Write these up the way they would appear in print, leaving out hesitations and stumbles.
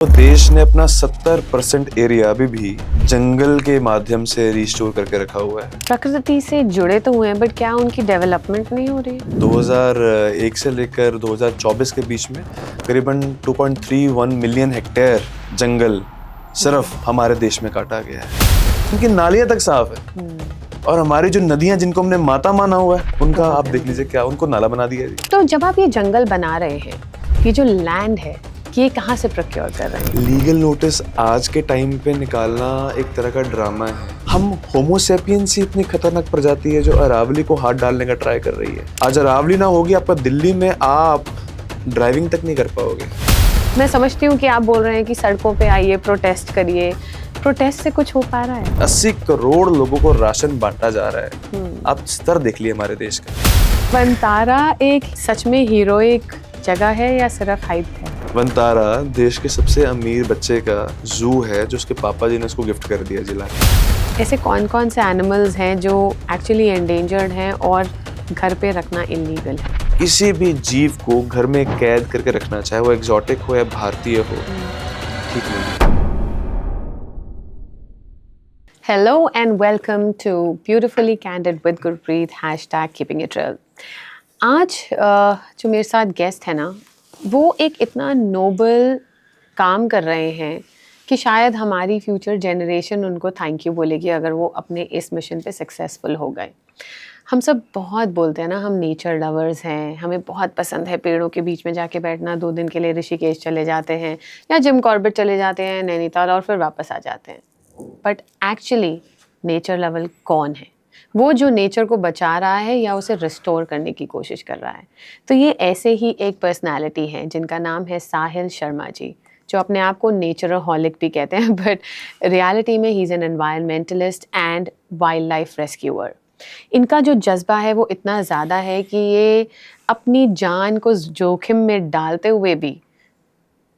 तो देश ने अपना 70% एरिया अभी भी जंगल के माध्यम से रिस्टोर करके रखा हुआ है। प्रकृति से जुड़े तो हुए हैं, बट क्या उनकी डेवलपमेंट नहीं हो रही है? 2001 से लेकर 2024 के बीच में करीबन 2.31 मिलियन हेक्टेयर जंगल सिर्फ हमारे देश में काटा गया है। उनकी नालियां तक साफ है और हमारी जो नदियां जिनको हमने माता माना हुआ है उनका आप देख लीजिए क्या उनको नाला बना दिया है। तो जब आप ये जंगल बना रहे हैं, ये जो लैंड है ये कहाँ से प्रोक्योर कर रहे हैं? लीगल नोटिस आज के टाइम पे निकालना एक तरह का ड्रामा है। हम होमोसेपियंस ही इतनी खतरनाक प्रजाति है जो अरावली को हाथ डालने का ट्राई कर रही है। आज अरावली ना होगी आपका दिल्ली में आप ड्राइविंग तक नहीं कर पाओगे। मैं समझती हूँ कि आप बोल रहे हैं कि सड़कों पे आइए, प्रोटेस्ट करिए। प्रोटेस्ट से कुछ हो पा रहा है? 80 करोड़ लोगों को राशन बांटा जा रहा है। आप स्तर देख लिए हमारे देश का। वनतारा एक सच में हीरोइक जगह है या सिर्फ हाइप है? वनतारा देश के सबसे अमीर बच्चे का जू है जो उसके पापा जी ने उसको गिफ्ट कर दिया जिला। ऐसे कौन कौन से एनिमल्स हैं जो एक्चुअली एंडेंजर्ड हैं और घर पे रखना इलीगल है? किसी भी जीव को घर में कैद करके रखना, चाहे वो एग्जॉटिक हो या भारतीय हो, ठीक नहीं। Hello and welcome to Beautifully Candid with Gurpreet #KeepingItReal। आज जो मेरे साथ गेस्ट है ना, वो एक इतना नोबल काम कर रहे हैं कि शायद हमारी फ्यूचर जनरेशन उनको थैंक यू बोलेगी अगर वो अपने इस मिशन पे सक्सेसफुल हो गए। हम सब बहुत बोलते हैं ना, हम नेचर लवर्स हैं, हमें बहुत पसंद है पेड़ों के बीच में जाके बैठना। 2 दिन के लिए ऋषिकेश चले जाते हैं या जिम कॉर्बेट चले जाते हैं, नैनीताल, और फिर वापस आ जाते हैं। बट एक्चुअली नेचर लवर कौन है? वो जो नेचर को बचा रहा है या उसे रिस्टोर करने की कोशिश कर रहा है। तो ये ऐसे ही एक पर्सनालिटी है जिनका नाम है साहिल शर्मा जी, जो अपने आप को नेचरहॉलिक भी कहते हैं, बट रियलिटी में he is an environmentalist and wild life rescuer. इनका जो जज्बा है वो इतना ज़्यादा है कि ये अपनी जान को जोखिम में डालते हुए भी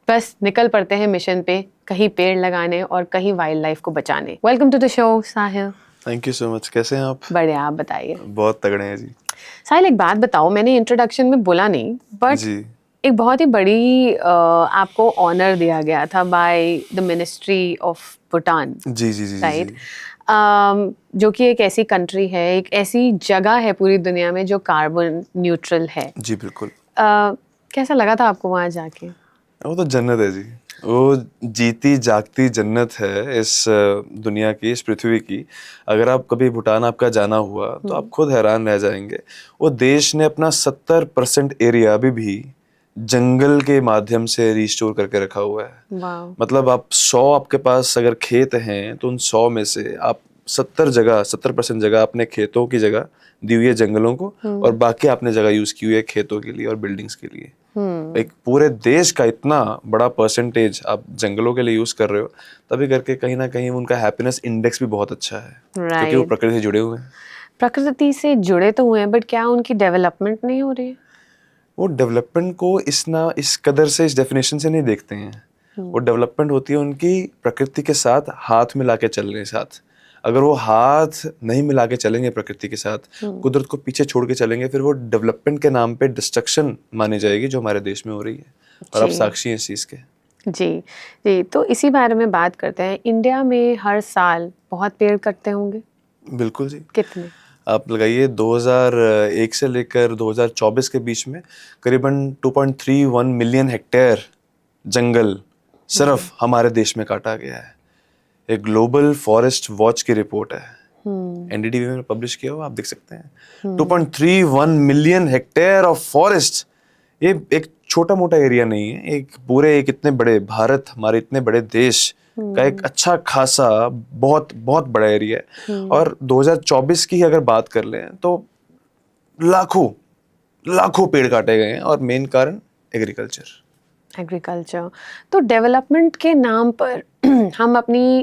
बस निकल पड़ते हैं मिशन पे, कहीं पेड़ लगाने और कहीं वाइल्ड लाइफ को बचाने। Welcome to the show Sahil. Thank you so much. कैसे हैं आप? बढ़िया, आप बताइए। बहुत तगड़े हैं जी। साहिल, एक बात बताओ, मैंने इंट्रोडक्शन में बोला नहीं, बट जी एक बहुत ही बड़ी आपको ऑनर दिया गया था by the ministry of Bhutan, जी जी जी राइट? जी। जो कि एक ऐसी कंट्री है, एक ऐसी जगह है पूरी दुनिया में जो कार्बन न्यूट्रल है। जी बिल्कुल। कैसा लगा था आपको वहाँ जाके? वो तो जन्नत है जी। वो जीती जागती जन्नत है इस दुनिया की, इस पृथ्वी की। अगर आप कभी भूटान आपका जाना हुआ तो आप खुद हैरान रह जाएंगे। वो देश ने अपना 70% एरिया अभी भी जंगल के माध्यम से रिस्टोर करके रखा हुआ है। वाह। मतलब आप 100 आपके पास अगर खेत हैं तो उन 100 में से आप 70% जगह अपने खेतों की जगह दी हुई है जंगलों को, और बाकी आपने जगह यूज की हुई है खेतों के लिए और बिल्डिंग्स के लिए। एक पूरे देश का इतना बड़ा परसेंटेज आप जंगलों के लिए यूज कर रहे हो, तभी करके कहीं ना कहीं उनका हैप्पीनेस इंडेक्स भी बहुत अच्छा है, क्योंकि वो प्रकृति से जुड़े हुए हैं। प्रकृति से जुड़े तो हुए हैं, बट क्या उनकी डेवलपमेंट नहीं हो रही है? वो डेवलपमेंट को इस कदर से, इस डेफिनेशन से नहीं देखते हैं। वो डेवलपमेंट होती है उनकी प्रकृति के साथ हाथ मिला के चलने के साथ। अगर वो हाथ नहीं मिला के चलेंगे प्रकृति के साथ, कुदरत को पीछे छोड़ के चलेंगे, फिर वो डेवलपमेंट के नाम पे डिस्ट्रक्शन मानी जाएगी, जो हमारे देश में हो रही है, और आप साक्षी हैं इस चीज़ के। जी जी, तो इसी बारे में बात करते हैं। इंडिया में हर साल बहुत पेड़ कटते होंगे? बिल्कुल जी। कितने? आप लगाइए 2001 से लेकर 2024 के बीच में करीबन 2.31 मिलियन हेक्टेयर जंगल सिर्फ हमारे देश में काटा गया है। एक ग्लोबल फॉरेस्ट वॉच की रिपोर्ट है, एनडीटीवी में पब्लिश किया हुआ, आप देख सकते हैं। 2.31 मिलियन हेक्टेयर ऑफ फॉरेस्ट। ये एक छोटा मोटा एरिया नहीं है, एक इतने बड़े भारत, हमारे इतने बड़े देश का एक अच्छा खासा बहुत बहुत बड़ा एरिया है। और 2024 की अगर बात कर लें तो लाखों लाखों पेड़ काटे गए हैं, और मेन कारण एग्रीकल्चर। तो डेवलपमेंट के नाम पर हम अपनी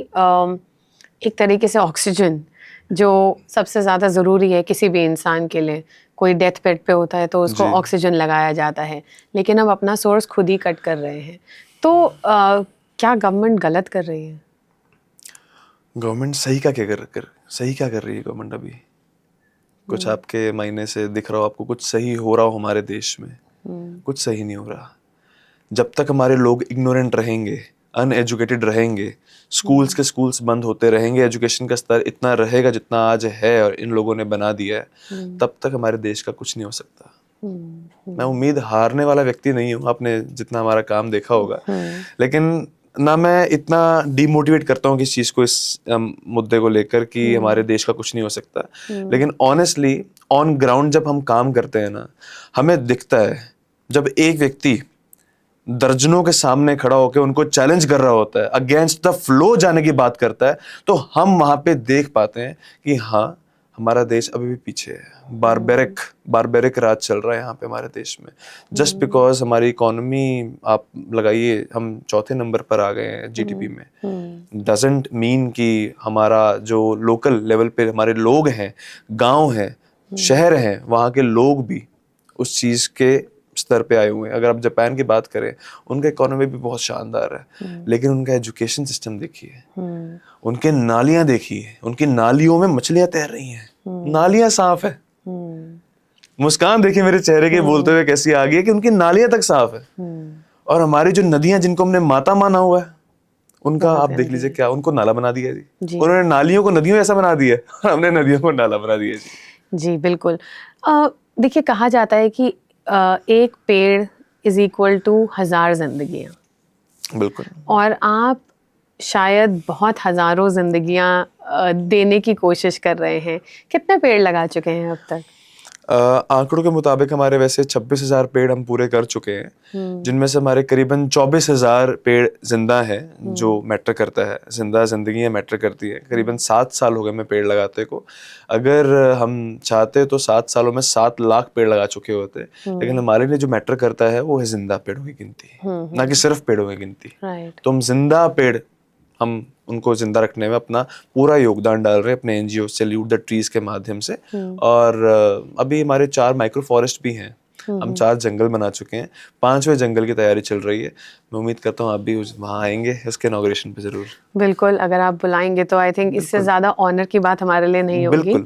एक तरीके से ऑक्सीजन, जो सबसे ज़्यादा ज़रूरी है किसी भी इंसान के लिए, कोई डेथ बेड पे होता है तो उसको ऑक्सीजन लगाया जाता है, लेकिन हम अपना सोर्स खुद ही कट कर रहे हैं। तो क्या गवर्नमेंट गलत कर रही है? गवर्नमेंट सही क्या कर रही है गवर्नमेंट अभी? कुछ आपके मायने से दिख रहा हो आपको, कुछ सही हो रहा हो हमारे देश में? कुछ सही नहीं हो रहा। जब तक हमारे लोग इग्नोरेंट रहेंगे अनएजुकेटेड रहेंगे, स्कूल्स के स्कूल्स बंद होते रहेंगे, एजुकेशन का स्तर इतना रहेगा जितना आज है और इन लोगों ने बना दिया है, तब तक हमारे देश का कुछ नहीं हो सकता। मैं उम्मीद हारने वाला व्यक्ति नहीं हूँ, आपने जितना हमारा काम देखा होगा, लेकिन ना मैं इतना डिमोटिवेट करता हूँ किस चीज़ को, इस मुद्दे को लेकर कि हमारे देश का कुछ नहीं हो सकता। लेकिन ऑनेस्टली ऑन ग्राउंड जब हम काम करते हैं ना, हमें दिखता है जब एक व्यक्ति दर्जनों के सामने खड़ा होकर उनको चैलेंज कर रहा होता है, अगेंस्ट द फ्लो जाने की बात करता है, तो हम वहां पे देख पाते हैं कि हाँ, हमारा देश अभी भी पीछे है। बारबेरिक राज चल रहा है यहाँ पे हमारे देश में, जस्ट बिकॉज हमारी इकोनॉमी, आप लगाइए, हम चौथे नंबर पर आ गए हैं जीडीपी में, डजंट मीन कि हमारा जो लोकल लेवल पे हमारे लोग हैं, गांव हैं, शहर हैं, वहाँ के लोग भी उस चीज के स्तर पे आए हुए हैं। अगर आप जापान की बात करें, उनका इकोनॉमी भी बहुत शानदार है, लेकिन उनका एजुकेशन सिस्टम देखिए, उनके नालियां देखिए, उनकी नालियों में मछलियां तैर रही हैं, नालियां साफ है। मुस्कान देखिए मेरे चेहरे के बोलते हुए कैसी आ गई है कि उनकी नालियां तक साफ है। और हमारी जो नदियां जिनको हमने माता माना हुआ है, उनका आप देख लीजिए क्या उनको नाला बना दिया जी। उन्होंने नालियों को नदियों ऐसा बना दिया है, हमने नदियों को नाला बना दिया जी। बिल्कुल। देखिए, कहा जाता है कि एक पेड़ इज इक्वल टू 1000 जिंदगियां। बिल्कुल। और आप शायद बहुत हजारों जिंदगियां देने की कोशिश कर रहे हैं। कितने पेड़ लगा चुके हैं अब तक? आंकड़ों के मुताबिक हमारे वैसे 26,000 पेड़ हम पूरे कर चुके हैं, जिनमें से हमारे करीबन 24,000 पेड़ जिंदा हैं, जो मैटर करता है, जिंदा जिंदगी मैटर करती है। करीबन 7 साल हो गए मैं पेड़ लगाते को। अगर हम चाहते तो 7 सालों में 7 लाख पेड़ लगा चुके होते, लेकिन हमारे लिए जो मैटर करता है वो है जिंदा पेड़ों की गिनती, ना कि सिर्फ पेड़ों की गिनती। तो हम जिंदा पेड़, हम उनको जिंदा रखने में अपना पूरा योगदान डाल रहे हैं अपने एनजीओ सैल्यूट द ट्रीज के माध्यम से। और अभी हमारे 4 माइक्रो फॉरेस्ट भी हैं, हम 4 जंगल बना चुके हैं, 5वें जंगल की तैयारी चल रही है। मैं उम्मीद करता हूँ आप भी वहाँ आएंगे उसके इनॉग्रेशन पे जरूर। बिल्कुल, अगर आप बुलाएंगे तो आई थिंक इससे ज़्यादा ऑनर की बात हमारे लिए नहीं होगी।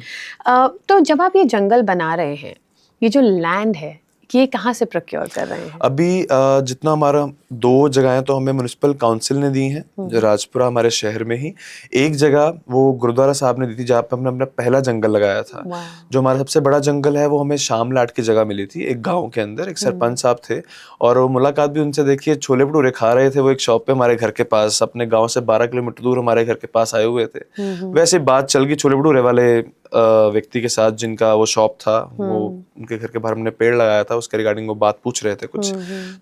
तो जब आप ये जंगल बना रहे हैं, ये जो लैंड है, ये कहाँ से प्रोक्योर कर रहे हैं? अभी जितना हमारा 2 जगहें तो हमें म्युनिसिपल काउंसिल ने दी हैं, जो राजपुरा हमारे शहर में ही। एक जगह वो गुरुद्वारा साहब ने दी थी, जहाँ पे हमने अपना पहला जंगल लगाया था। जो हमारा सबसे बड़ा जंगल है वो हमें शामलाट की जगह मिली थी, एक गांव के अंदर। एक सरपंच साहब थे और वो मुलाकात भी उनसे देखिए, छोले भटूरे खा रहे थे वो एक शॉप पे हमारे घर के पास, अपने गाँव से 12 किलोमीटर दूर हमारे घर के पास आए हुए थे। वैसे बात चल गई छोले भटूरे वाले व्यक्ति के साथ, जिनका वो शॉप था, वो उनके घर के बाहर हमने पेड़ लगाया था, उसके रिगार्डिंग वो बात पूछ रहे थे कुछ।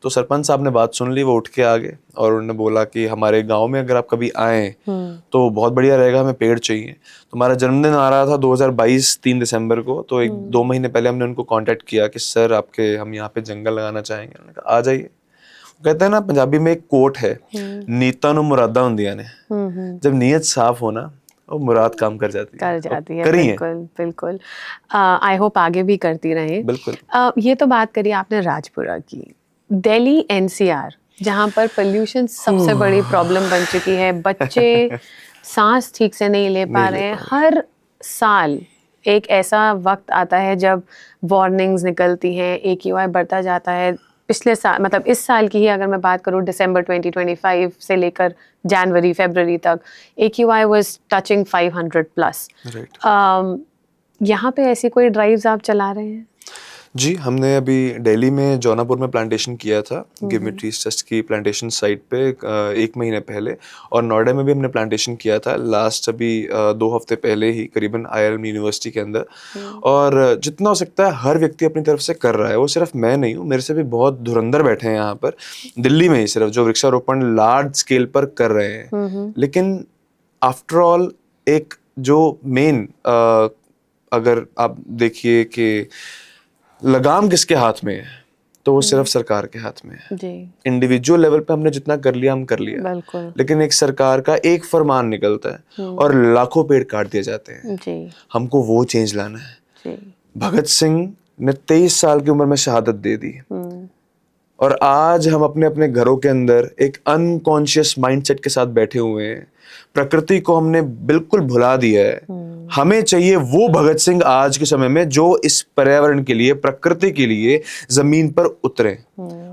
तो सरपंच साहब ने बात सुन ली, वो उठ के आ गए और उन्होंने बोला कि हमारे गांव में अगर आप कभी आए तो बहुत बढ़िया रहेगा, हमें पेड़ चाहिए। तो हमारा जन्मदिन आ रहा था 2022 3 दिसंबर को, तो 1-2 महीने पहले हमने उनको कांटेक्ट किया कि सर आपके हम यहाँ पे जंगल लगाना चाहेंगे। उन्होंने कहा आ जाइए। कहते हैं ना, पंजाबी में एक कोट है, नीयतां नूं मुरादां हुंदियां ने। जब नीयत साफ हो ना, वो मुराद काम कर जाती है। बिल्कुल बिल्कुल। आई होप आगे भी करती रहें। बिल्कुल। ये तो बात करी आपने राजपुरा की। दिल्ली एनसीआर, जहाँ पर पोल्यूशन सबसे बड़ी प्रॉब्लम बन चुकी है, बच्चे सांस ठीक से नहीं ले पा रहे हैं। हर साल एक ऐसा वक्त आता है जब वार्निंग्स निकलती हैं, AQI बढ़ता जाता है। पिछले साल, मतलब इस साल की ही अगर मैं बात करूँ, दिसंबर 2025 से लेकर जनवरी फरवरी तक AQI was touching 500 प्लस। यहाँ पे ऐसी कोई ड्राइव्स आप चला रहे हैं? जी, हमने अभी दिल्ली में जौनापुर में प्लांटेशन किया था, गिव मी ट्रीज ट्रस्ट की प्लांटेशन साइट पे 1 महीने पहले। और नोएडा में भी हमने प्लांटेशन किया था लास्ट अभी 2 हफ्ते पहले ही, करीबन IIM यूनिवर्सिटी के अंदर। और जितना हो सकता है हर व्यक्ति अपनी तरफ से कर रहा है, वो सिर्फ मैं नहीं हूँ, मेरे से भी बहुत धुरंधर बैठे हैं यहाँ पर दिल्ली में ही सिर्फ, जो वृक्षारोपण लार्ज स्केल पर कर रहे हैं। लेकिन आफ्टर ऑल एक जो मेन, अगर आप देखिए कि लगाम किसके हाथ में है, तो वो सिर्फ सरकार के हाथ में है जी। इंडिविजुअल लेवल पे हमने जितना कर लिया हम कर लिया, लेकिन एक सरकार का एक फरमान निकलता है और लाखों पेड़ काट दिए जाते हैं जी। हमको वो चेंज लाना है जी। भगत सिंह ने 23 साल की उम्र में शहादत दे दी, और आज हम अपने अपने घरों के अंदर एक अनकॉन्शियस माइंडसेट के साथ बैठे हुए हैं। प्रकृति को हमने बिल्कुल भुला दिया है। हमें चाहिए वो भगत सिंह आज के समय में जो इस पर्यावरण के लिए, प्रकृति के लिए जमीन पर उतरे।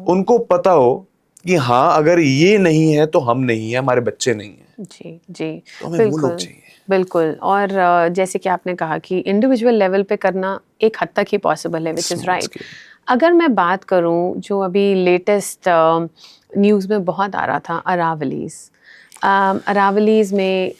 उनको पता हो कि हाँ अगर ये नहीं है तो हम नहीं है, हमारे बच्चे नहीं है। जी जी, तो हमें वो लोग बिल्कुल चाहिए। बिल्कुल। और जैसे कि आपने कहा कि इंडिविजुअल लेवल पे करना एक हद तक ही पॉसिबल है, which is Small right. scale. अगर मैं बात करूं, जो अभी लेटेस्ट न्यूज़ में बहुत आ रहा था, अरावलीज़। अरावलीज़ में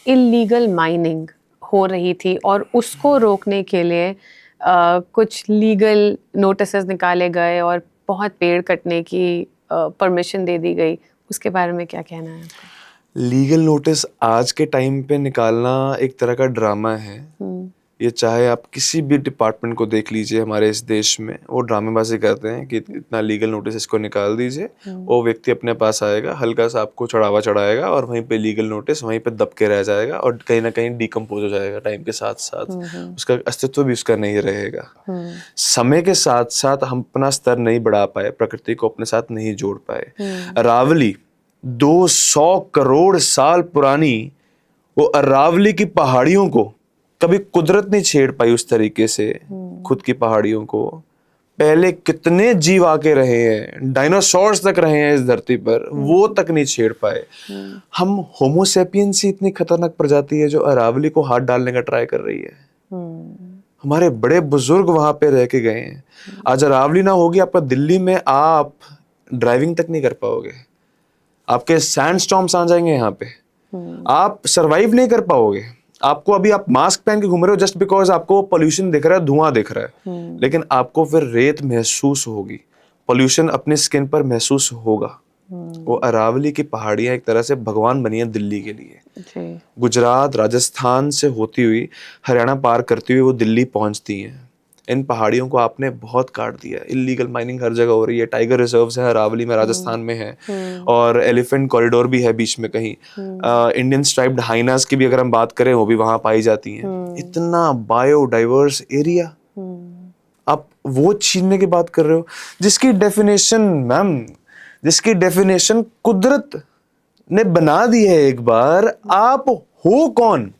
इल्लीगल माइनिंग हो रही थी और उसको रोकने के लिए कुछ लीगल नोटिसेस निकाले गए और बहुत पेड़ कटने की परमिशन दे दी गई। उसके बारे में क्या कहना है आपका? लीगल नोटिस आज के टाइम पे निकालना एक तरह का ड्रामा है। ये चाहे आप किसी भी डिपार्टमेंट को देख लीजिए हमारे इस देश में, वो ड्रामेबाजी करते हैं कि इतना लीगल नोटिस इसको निकाल दीजिए, वो व्यक्ति अपने पास आएगा, हल्का सा आपको चढ़ावा चढ़ाएगा और वहीं पे लीगल नोटिस वहीं पे दब के रह जाएगा और कहीं ना कहीं डिकम्पोज हो जाएगा टाइम के साथ साथ, उसका अस्तित्व भी उसका नहीं रहेगा। समय के साथ साथ हम अपना स्तर नहीं बढ़ा पाए, प्रकृति को अपने साथ नहीं जोड़ पाए। अरावली 200 करोड़ साल पुरानी वो अरावली की पहाड़ियों को कभी कुदरत नहीं छेड़ पाई उस तरीके से, खुद की पहाड़ियों को। पहले कितने जीव आके रहे हैं, डायनासोर्स तक रहे हैं इस धरती पर, वो तक नहीं छेड़ पाए। हम होमोसेपियंस ही इतनी खतरनाक प्रजाति है जो अरावली को हाथ डालने का ट्राई कर रही है। हमारे बड़े बुजुर्ग वहां पे रह के गए हैं। आज अरावली ना होगी, आपका दिल्ली में आप ड्राइविंग तक नहीं कर पाओगे, आपके सैंडस्टॉर्म्स आ जाएंगे यहाँ पे, आप सरवाइव नहीं कर पाओगे। आपको अभी आप मास्क पहन के घूम रहे हो जस्ट बिकॉज आपको पोल्यूशन दिख रहा है, धुआं दिख रहा है, लेकिन आपको फिर रेत महसूस होगी, पोल्यूशन अपने स्किन पर महसूस होगा। वो अरावली की पहाड़ियां एक तरह से भगवान बनी है दिल्ली के लिए। जी गुजरात राजस्थान से होती हुई हरियाणा पार करती हुई वो दिल्ली पहुंचती हैं। इन पहाड़ियों को आपने बहुत काट दिया। इलीगल माइनिंग हर जगह हो रही है, टाइगर रिजर्व्स है अरावली में, राजस्थान में है, और एलिफेंट कॉरिडोर भी है बीच में कहीं। इंडियन स्ट्राइप्ड हाइनास की भी अगर हम बात करें वो भी वहां पाई जाती हैं। इतना बायोडाइवर्स एरिया, आप वो छीनने की बात कर रहे हो जिसकी डेफिनेशन मैम, जिसकी डेफिनेशन कुदरत ने बना दी है एक बार। आप हो कौन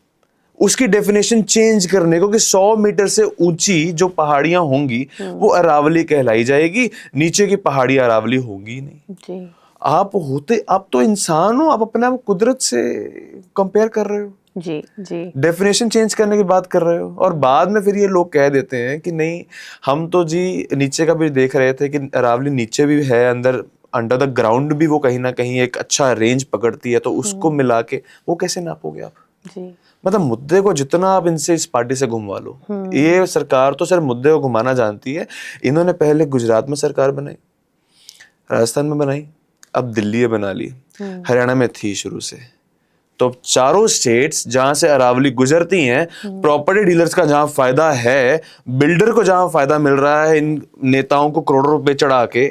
उसकी डेफिनेशन चेंज करने को कि 100 मीटर से ऊंची जो पहाड़ियां होंगी वो अरावली कहलाई जाएगी, नीचे की पहाड़ी अरावली होगी नहीं। जी आप तो इंसान हो, आप अपने आप कुदरत से कंपेयर कर रहे हो, जी जी डेफिनेशन चेंज करने की बात कर रहे हो। और बाद में फिर ये लोग कह देते हैं कि नहीं, हम तो जी नीचे का भी देख रहे थे कि अरावली नीचे भी है, अंदर अंडर द ग्राउंड भी वो कहीं ना कहीं एक अच्छा रेंज पकड़ती है, तो उसको मिला के वो कैसे नापोगे आप? जी मतलब मुद्दे को जितना आप इनसे इस पार्टी से घुमवा लो, ये सरकार तो सिर्फ मुद्दे को घुमाना जानती है। इन्होंने पहले गुजरात में सरकार बनाई, राजस्थान में बनाई, अब दिल्ली में बना ली, हरियाणा में थी शुरू से। तो चारों स्टेट्स जहां से अरावली गुजरती हैं, प्रॉपर्टी डीलर्स का जहां फायदा है, बिल्डर को जहां फायदा मिल रहा है इन नेताओं को करोड़ों रुपए चढ़ा के,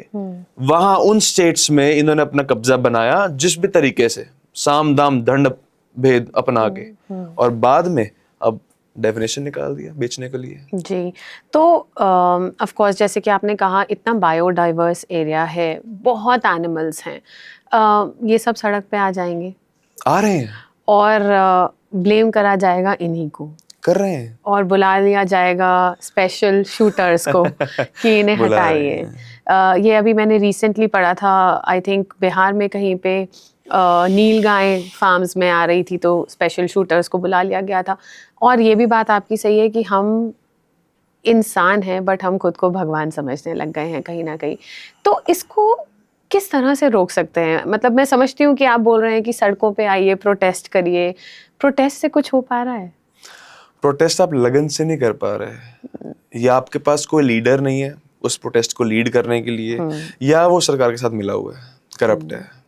वहां उन स्टेट्स में इन्होंने अपना कब्जा बनाया जिस भी तरीके से, साम दाम दंड भेद अपना के, और बाद में अब डेफिनेशन निकाल दिया बेचने के लिए। जी। तो ऑफ कोर्स जैसे कि आपने कहा, इतना बायोडाइवर्स एरिया है, बहुत एनिमल्स हैं, ये सब सड़क पे आ जाएंगे आ रहे हैं, और ब्लेम करा जाएगा इन्हीं को, कर रहे हैं, और बुला लिया जाएगा स्पेशल शूटर्स को कि इन्हें बुला रहे हटाइए। ये अभी मैंने रिसेंटली पढ़ा था, आई थिंक बिहार में कहीं पे नील गाय फार्म्स में आ रही थी, तो स्पेशल शूटर्स को बुला लिया गया था। और ये भी बात आपकी सही है कि हम इंसान हैं बट हम खुद को भगवान समझने लग गए हैं कहीं ना कहीं। तो इसको किस तरह से रोक सकते हैं? मतलब मैं समझती हूँ कि आप बोल रहे हैं कि सड़कों पे आइए, प्रोटेस्ट करिए, प्रोटेस्ट से कुछ हो पा रहा है? प्रोटेस्ट आप लगन से नहीं कर पा रहे, या आपके पास कोई लीडर नहीं है उस प्रोटेस्ट को लीड करने के लिए, या वो सरकार के साथ मिला हुआ है, करप्ट है।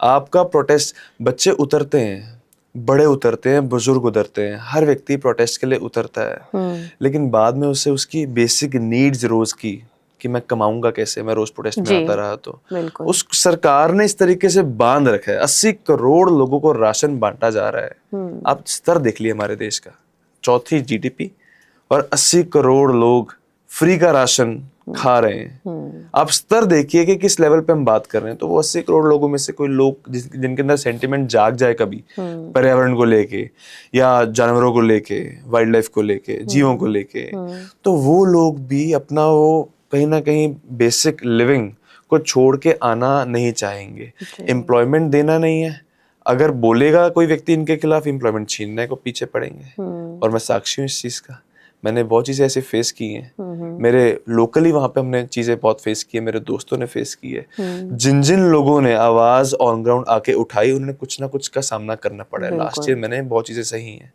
आपका प्रोटेस्ट, बच्चे उतरते हैं, बड़े उतरते हैं, बुजुर्ग उतरते हैं, हर व्यक्ति प्रोटेस्ट के लिए उतरता है, लेकिन बाद में उसे उसकी बेसिक नीड्स रोज की, कि मैं कमाऊंगा कैसे, मैं रोज प्रोटेस्ट में आता रहा, तो उस सरकार ने इस तरीके से बांध रखा है। 80 करोड़ लोगों को राशन बांटा जा रहा है। आप स्तर देख लिए हमारे देश का, 4थी जीडीपी, और 80 करोड़ लोग फ्री का राशन खा रहे हैं। आप स्तर देखिए कि किस लेवल पे हम बात कर रहे हैं। तो वो 80 करोड़ लोगों में से कोई लोग जिनके अंदर सेंटिमेंट जाग जाए कभी पर्यावरण को लेके, या जानवरों को लेके, वाइल्ड लाइफ को लेके, जीवों को लेके, तो वो लोग भी अपना वो कहीं ना कहीं बेसिक लिविंग को छोड़ के आना नहीं चाहेंगे। जी। एम्प्लॉयमेंट देना नहीं है, अगर बोलेगा कोई व्यक्ति इनके खिलाफ, एम्प्लॉयमेंट छीनने को पीछे पड़ेंगे। और मैं साक्षी हूँ इस चीज़ का, मैंने बहुत चीज़ें ऐसे फेस की हैं। मेरे लोकली वहाँ पे हमने चीज़ें बहुत फेस की है, मेरे दोस्तों ने फेस की है। जिन जिन लोगों ने आवाज़ ऑन ग्राउंड आके उठाई, उन्हें कुछ ना कुछ का सामना करना पड़ा है। लास्ट ईयर मैंने बहुत चीज़ें सही हैं,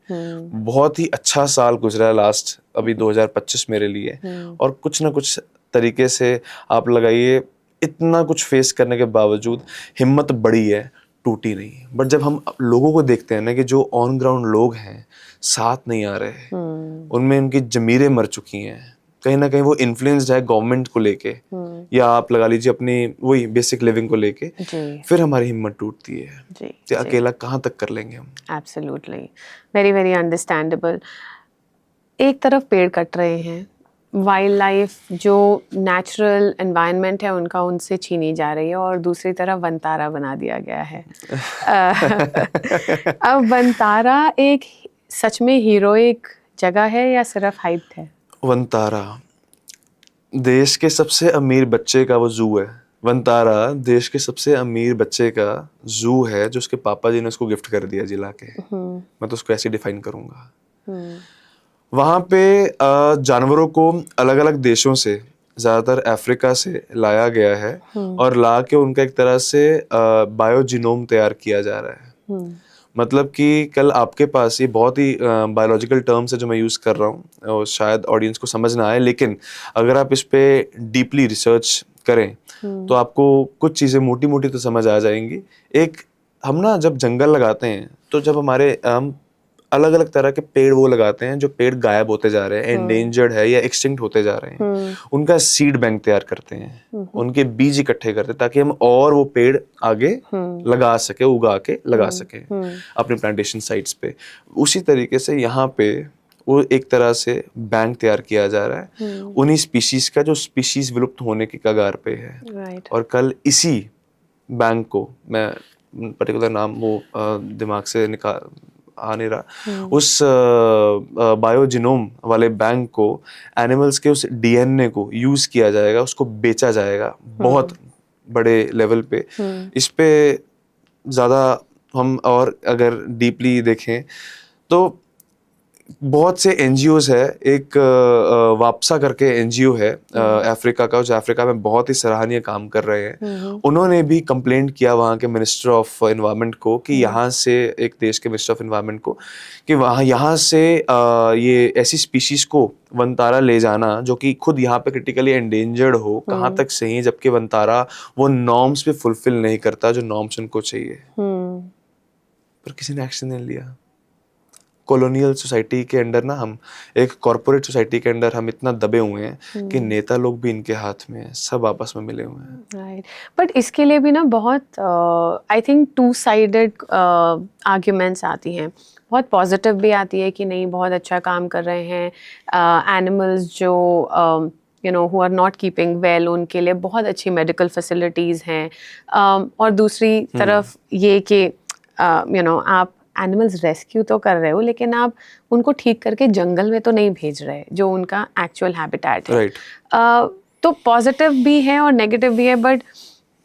बहुत ही अच्छा साल गुजरा है लास्ट, अभी 2025 मेरे लिए। और कुछ ना कुछ तरीके से आप लगाइए, इतना कुछ फेस करने के बावजूद हिम्मत बढ़ी है, टूटी नहीं। बट जब हम लोगों को देखते हैं ना कि जो ऑन ग्राउंड लोग हैं साथ नहीं आ रहे, उनमें उनकी जमीरें मर चुकी हैं, कहीं ना कहीं वो इन्फ्लुएंस्ड है गवर्नमेंट को लेके, या आप लगा लीजिए अपनी वही बेसिक लिविंग को लेके, फिर हमारी हिम्मत टूटती है कि अकेला कहाँ तक कर लेंगे हम। Absolutely, very very understandable. एक तरफ पेड़ कट रहे हैं, वाइल्ड लाइफ जो नेचुरल एनवायरनमेंट है उनका उनसे छीनी जा रही है, और दूसरी तरफ वनतारा बना दिया गया है। अब वनतारा एक सच में हीरोइक जगह है या सिर्फ हाइप है? वनतारा देश के सबसे अमीर बच्चे का वो जू है। वनतारा देश के सबसे अमीर बच्चे का जू है, जो उसके पापा जी ने उसको गिफ्ट कर दिया जिला के। मैं तो उसको ऐसे डिफाइन करूंगा। वहाँ पे जानवरों को अलग अलग देशों से, ज़्यादातर अफ्रीका से लाया गया है, और ला के उनका एक तरह से बायोजिनोम तैयार किया जा रहा है। मतलब कि कल आपके पास, ये बहुत ही बायोलॉजिकल टर्म्स है जो मैं यूज़ कर रहा हूँ, और शायद ऑडियंस को समझ ना आए, लेकिन अगर आप इस पे डीपली रिसर्च करें तो आपको कुछ चीज़ें मोटी मोटी तो समझ आ जाएंगी। एक, हम ना जब जंगल लगाते हैं तो जब हमारे हम अलग अलग तरह के पेड़ वो लगाते हैं जो पेड़ गायब होते जा रहे हैं, एंडेंजर्ड है या एक्सटिंक्ट होते जा रहे हैं, उनका सीड बैंक तैयार करते हैं, उनके बीज इकट्ठे करते हैं, ताकि हम और वो पेड़ आगे लगा सके, उगा के लगा सके अपने प्लांटेशन साइट्स पे। उसी तरीके से यहाँ पे वो एक तरह से बैंक तैयार किया जा रहा है उन्हीं स्पीशीज का, जो स्पीशीज विलुप्त होने की कगार पे है। और कल इसी बैंक को, मैं पर्टिकुलर नाम वो दिमाग से निकाल आ नहीं रहा, उस बायोजिनोम वाले बैंक को, एनिमल्स के उस डीएनए को यूज किया जाएगा, उसको बेचा जाएगा बहुत बड़े लेवल पे। इस पे ज़्यादा हम और अगर डीपली देखें तो बहुत से एनजीओज है, एक वापसा करके एनजीओ है अफ्रीका का, जो अफ्रीका में बहुत ही सराहनीय काम कर रहे हैं। उन्होंने भी कंप्लेंट किया वहाँ के मिनिस्टर ऑफ एनवायरनमेंट को कि यहाँ से, एक देश के मिनिस्टर ऑफ एनवायरनमेंट को, कि वहाँ यहाँ से ये ऐसी स्पीशीज को वनतारा ले जाना जो कि खुद यहाँ पे क्रिटिकली एंडेंजर्ड हो, कहाँ तक सही, जबकि वनतारा वो नॉर्म्स पे फुलफिल नहीं करता जो नॉर्म्स उनको चाहिए। पर किसी ने एक्शन नहीं लिया। कॉलोनियल सोसाइटी के अंडर ना, हम एक कॉर्पोरेट सोसाइटी के अंडर हम इतना दबे हुए हैं कि नेता लोग भी इनके हाथ में हैं, सब आपस में मिले हुए हैं। राइट, बट इसके लिए भी ना बहुत I think two sided arguments आती हैं। बहुत पॉजिटिव भी आती है कि नहीं बहुत अच्छा काम कर रहे हैं, एनिमल्स जो you know who are not keeping well, उनके लिए बहुत अच्छी मेडिकल फैसिलिटीज़ हैं। और दूसरी तरफ ये कि यू नो आप एनिमल्स रेस्क्यू तो कर रहे हो, लेकिन आप उनको ठीक करके जंगल में तो नहीं भेज रहे जो उनका एक्चुअल हैबिटेट है। तो पॉजिटिव भी है और नेगेटिव भी है, बट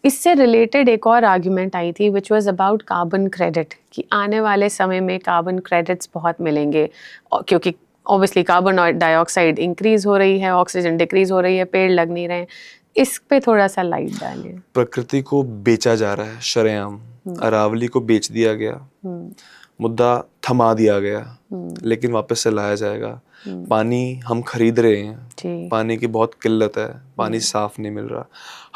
इससे रिलेटेड एक और आर्ग्यूमेंट आई थी which was about carbon credit, कि आने वाले समय में कार्बन क्रेडिट्स बहुत मिलेंगे, क्योंकि ऑब्वियसली कार्बन डाइऑक्साइड इंक्रीज हो रही है, ऑक्सीजन डिक्रीज हो रही है, पेड़ लग नहीं रहे हैं। इस पे थोड़ा सा लाइट डालिए। प्रकृति को बेचा जा रहा है शरेआम, अरावली को बेच दिया गया, मुद्दा थमा दिया गया, लेकिन वापस से लाया जाएगा। पानी हम खरीद रहे हैं, पानी की बहुत किल्लत है, पानी साफ नहीं मिल रहा।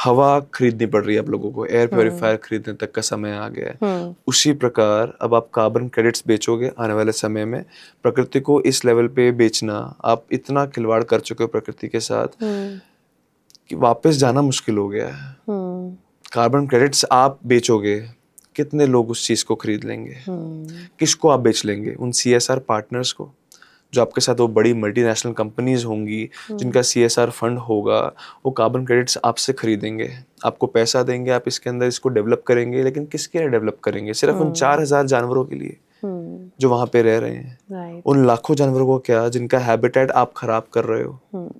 हवा खरीदनी पड़ रही है आप लोगों को, एयर प्योरीफायर खरीदने तक का समय आ गया है। उसी प्रकार अब आप कार्बन क्रेडिट्स बेचोगे आने वाले समय में, प्रकृति को इस लेवल पे बेचना, आप इतना खिलवाड़ कर चुके हो प्रकृति के साथ कि वापस जाना मुश्किल हो गया है। कार्बन क्रेडिट्स आप बेचोगे, कितने लोग उस चीज़ को खरीद लेंगे? किसको आप बेच लेंगे? उन CSR पार्टनर्स को, जो आपके साथ वो बड़ी मल्टीनेशनल कंपनीज होंगी जिनका CSR फंड होगा, वो कार्बन क्रेडिट्स आपसे खरीदेंगे, आपको पैसा देंगे, आप इसके अंदर इसको डेवलप करेंगे, लेकिन किसके लिए डेवलप करेंगे? सिर्फ उन 4000 जानवरों के लिए जो वहाँ पे रह रहे हैं। उन लाखों जानवरों को क्या, जिनका हैबिटेट आप खराब कर रहे हो।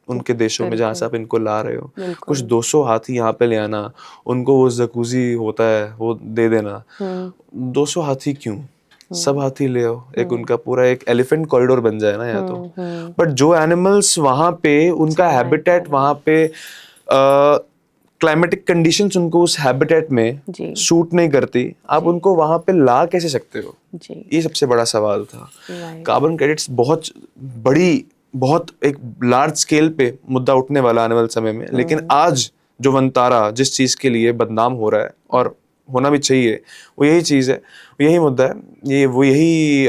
उनके देशों में जहाँ से आप इनको ला रहे हो। बिल्कुल। कुछ 200 हाथी यहाँ पे ले आना, उनको वो जकूजी होता है वो दे देना। 200 हाथी क्यों? सब हाथी ले आओ, एक उनका पूरा एक एलिफेंट कॉरिडोर बन जाए ना यहाँ तो। बट जो एनिमल्स वहाँ पे, उनका हैबिटेट वहाँ पे, क्लाइमेटिक कंडीशंस उनको उस हैबिटेट में जी। सूट नहीं करती, आप उनको वहाँ पे ला कैसे सकते हो? जी। ये सबसे बड़ा सवाल था। Right. कार्बन क्रेडिट्स बहुत बड़ी, बहुत एक लार्ज स्केल पे मुद्दा उठने वाला आने वाले समय में, लेकिन आज जो वनतारा जिस चीज के लिए बदनाम हो रहा है और होना भी चाहिए, वो यही चीज है, यही मुद्दा है, यही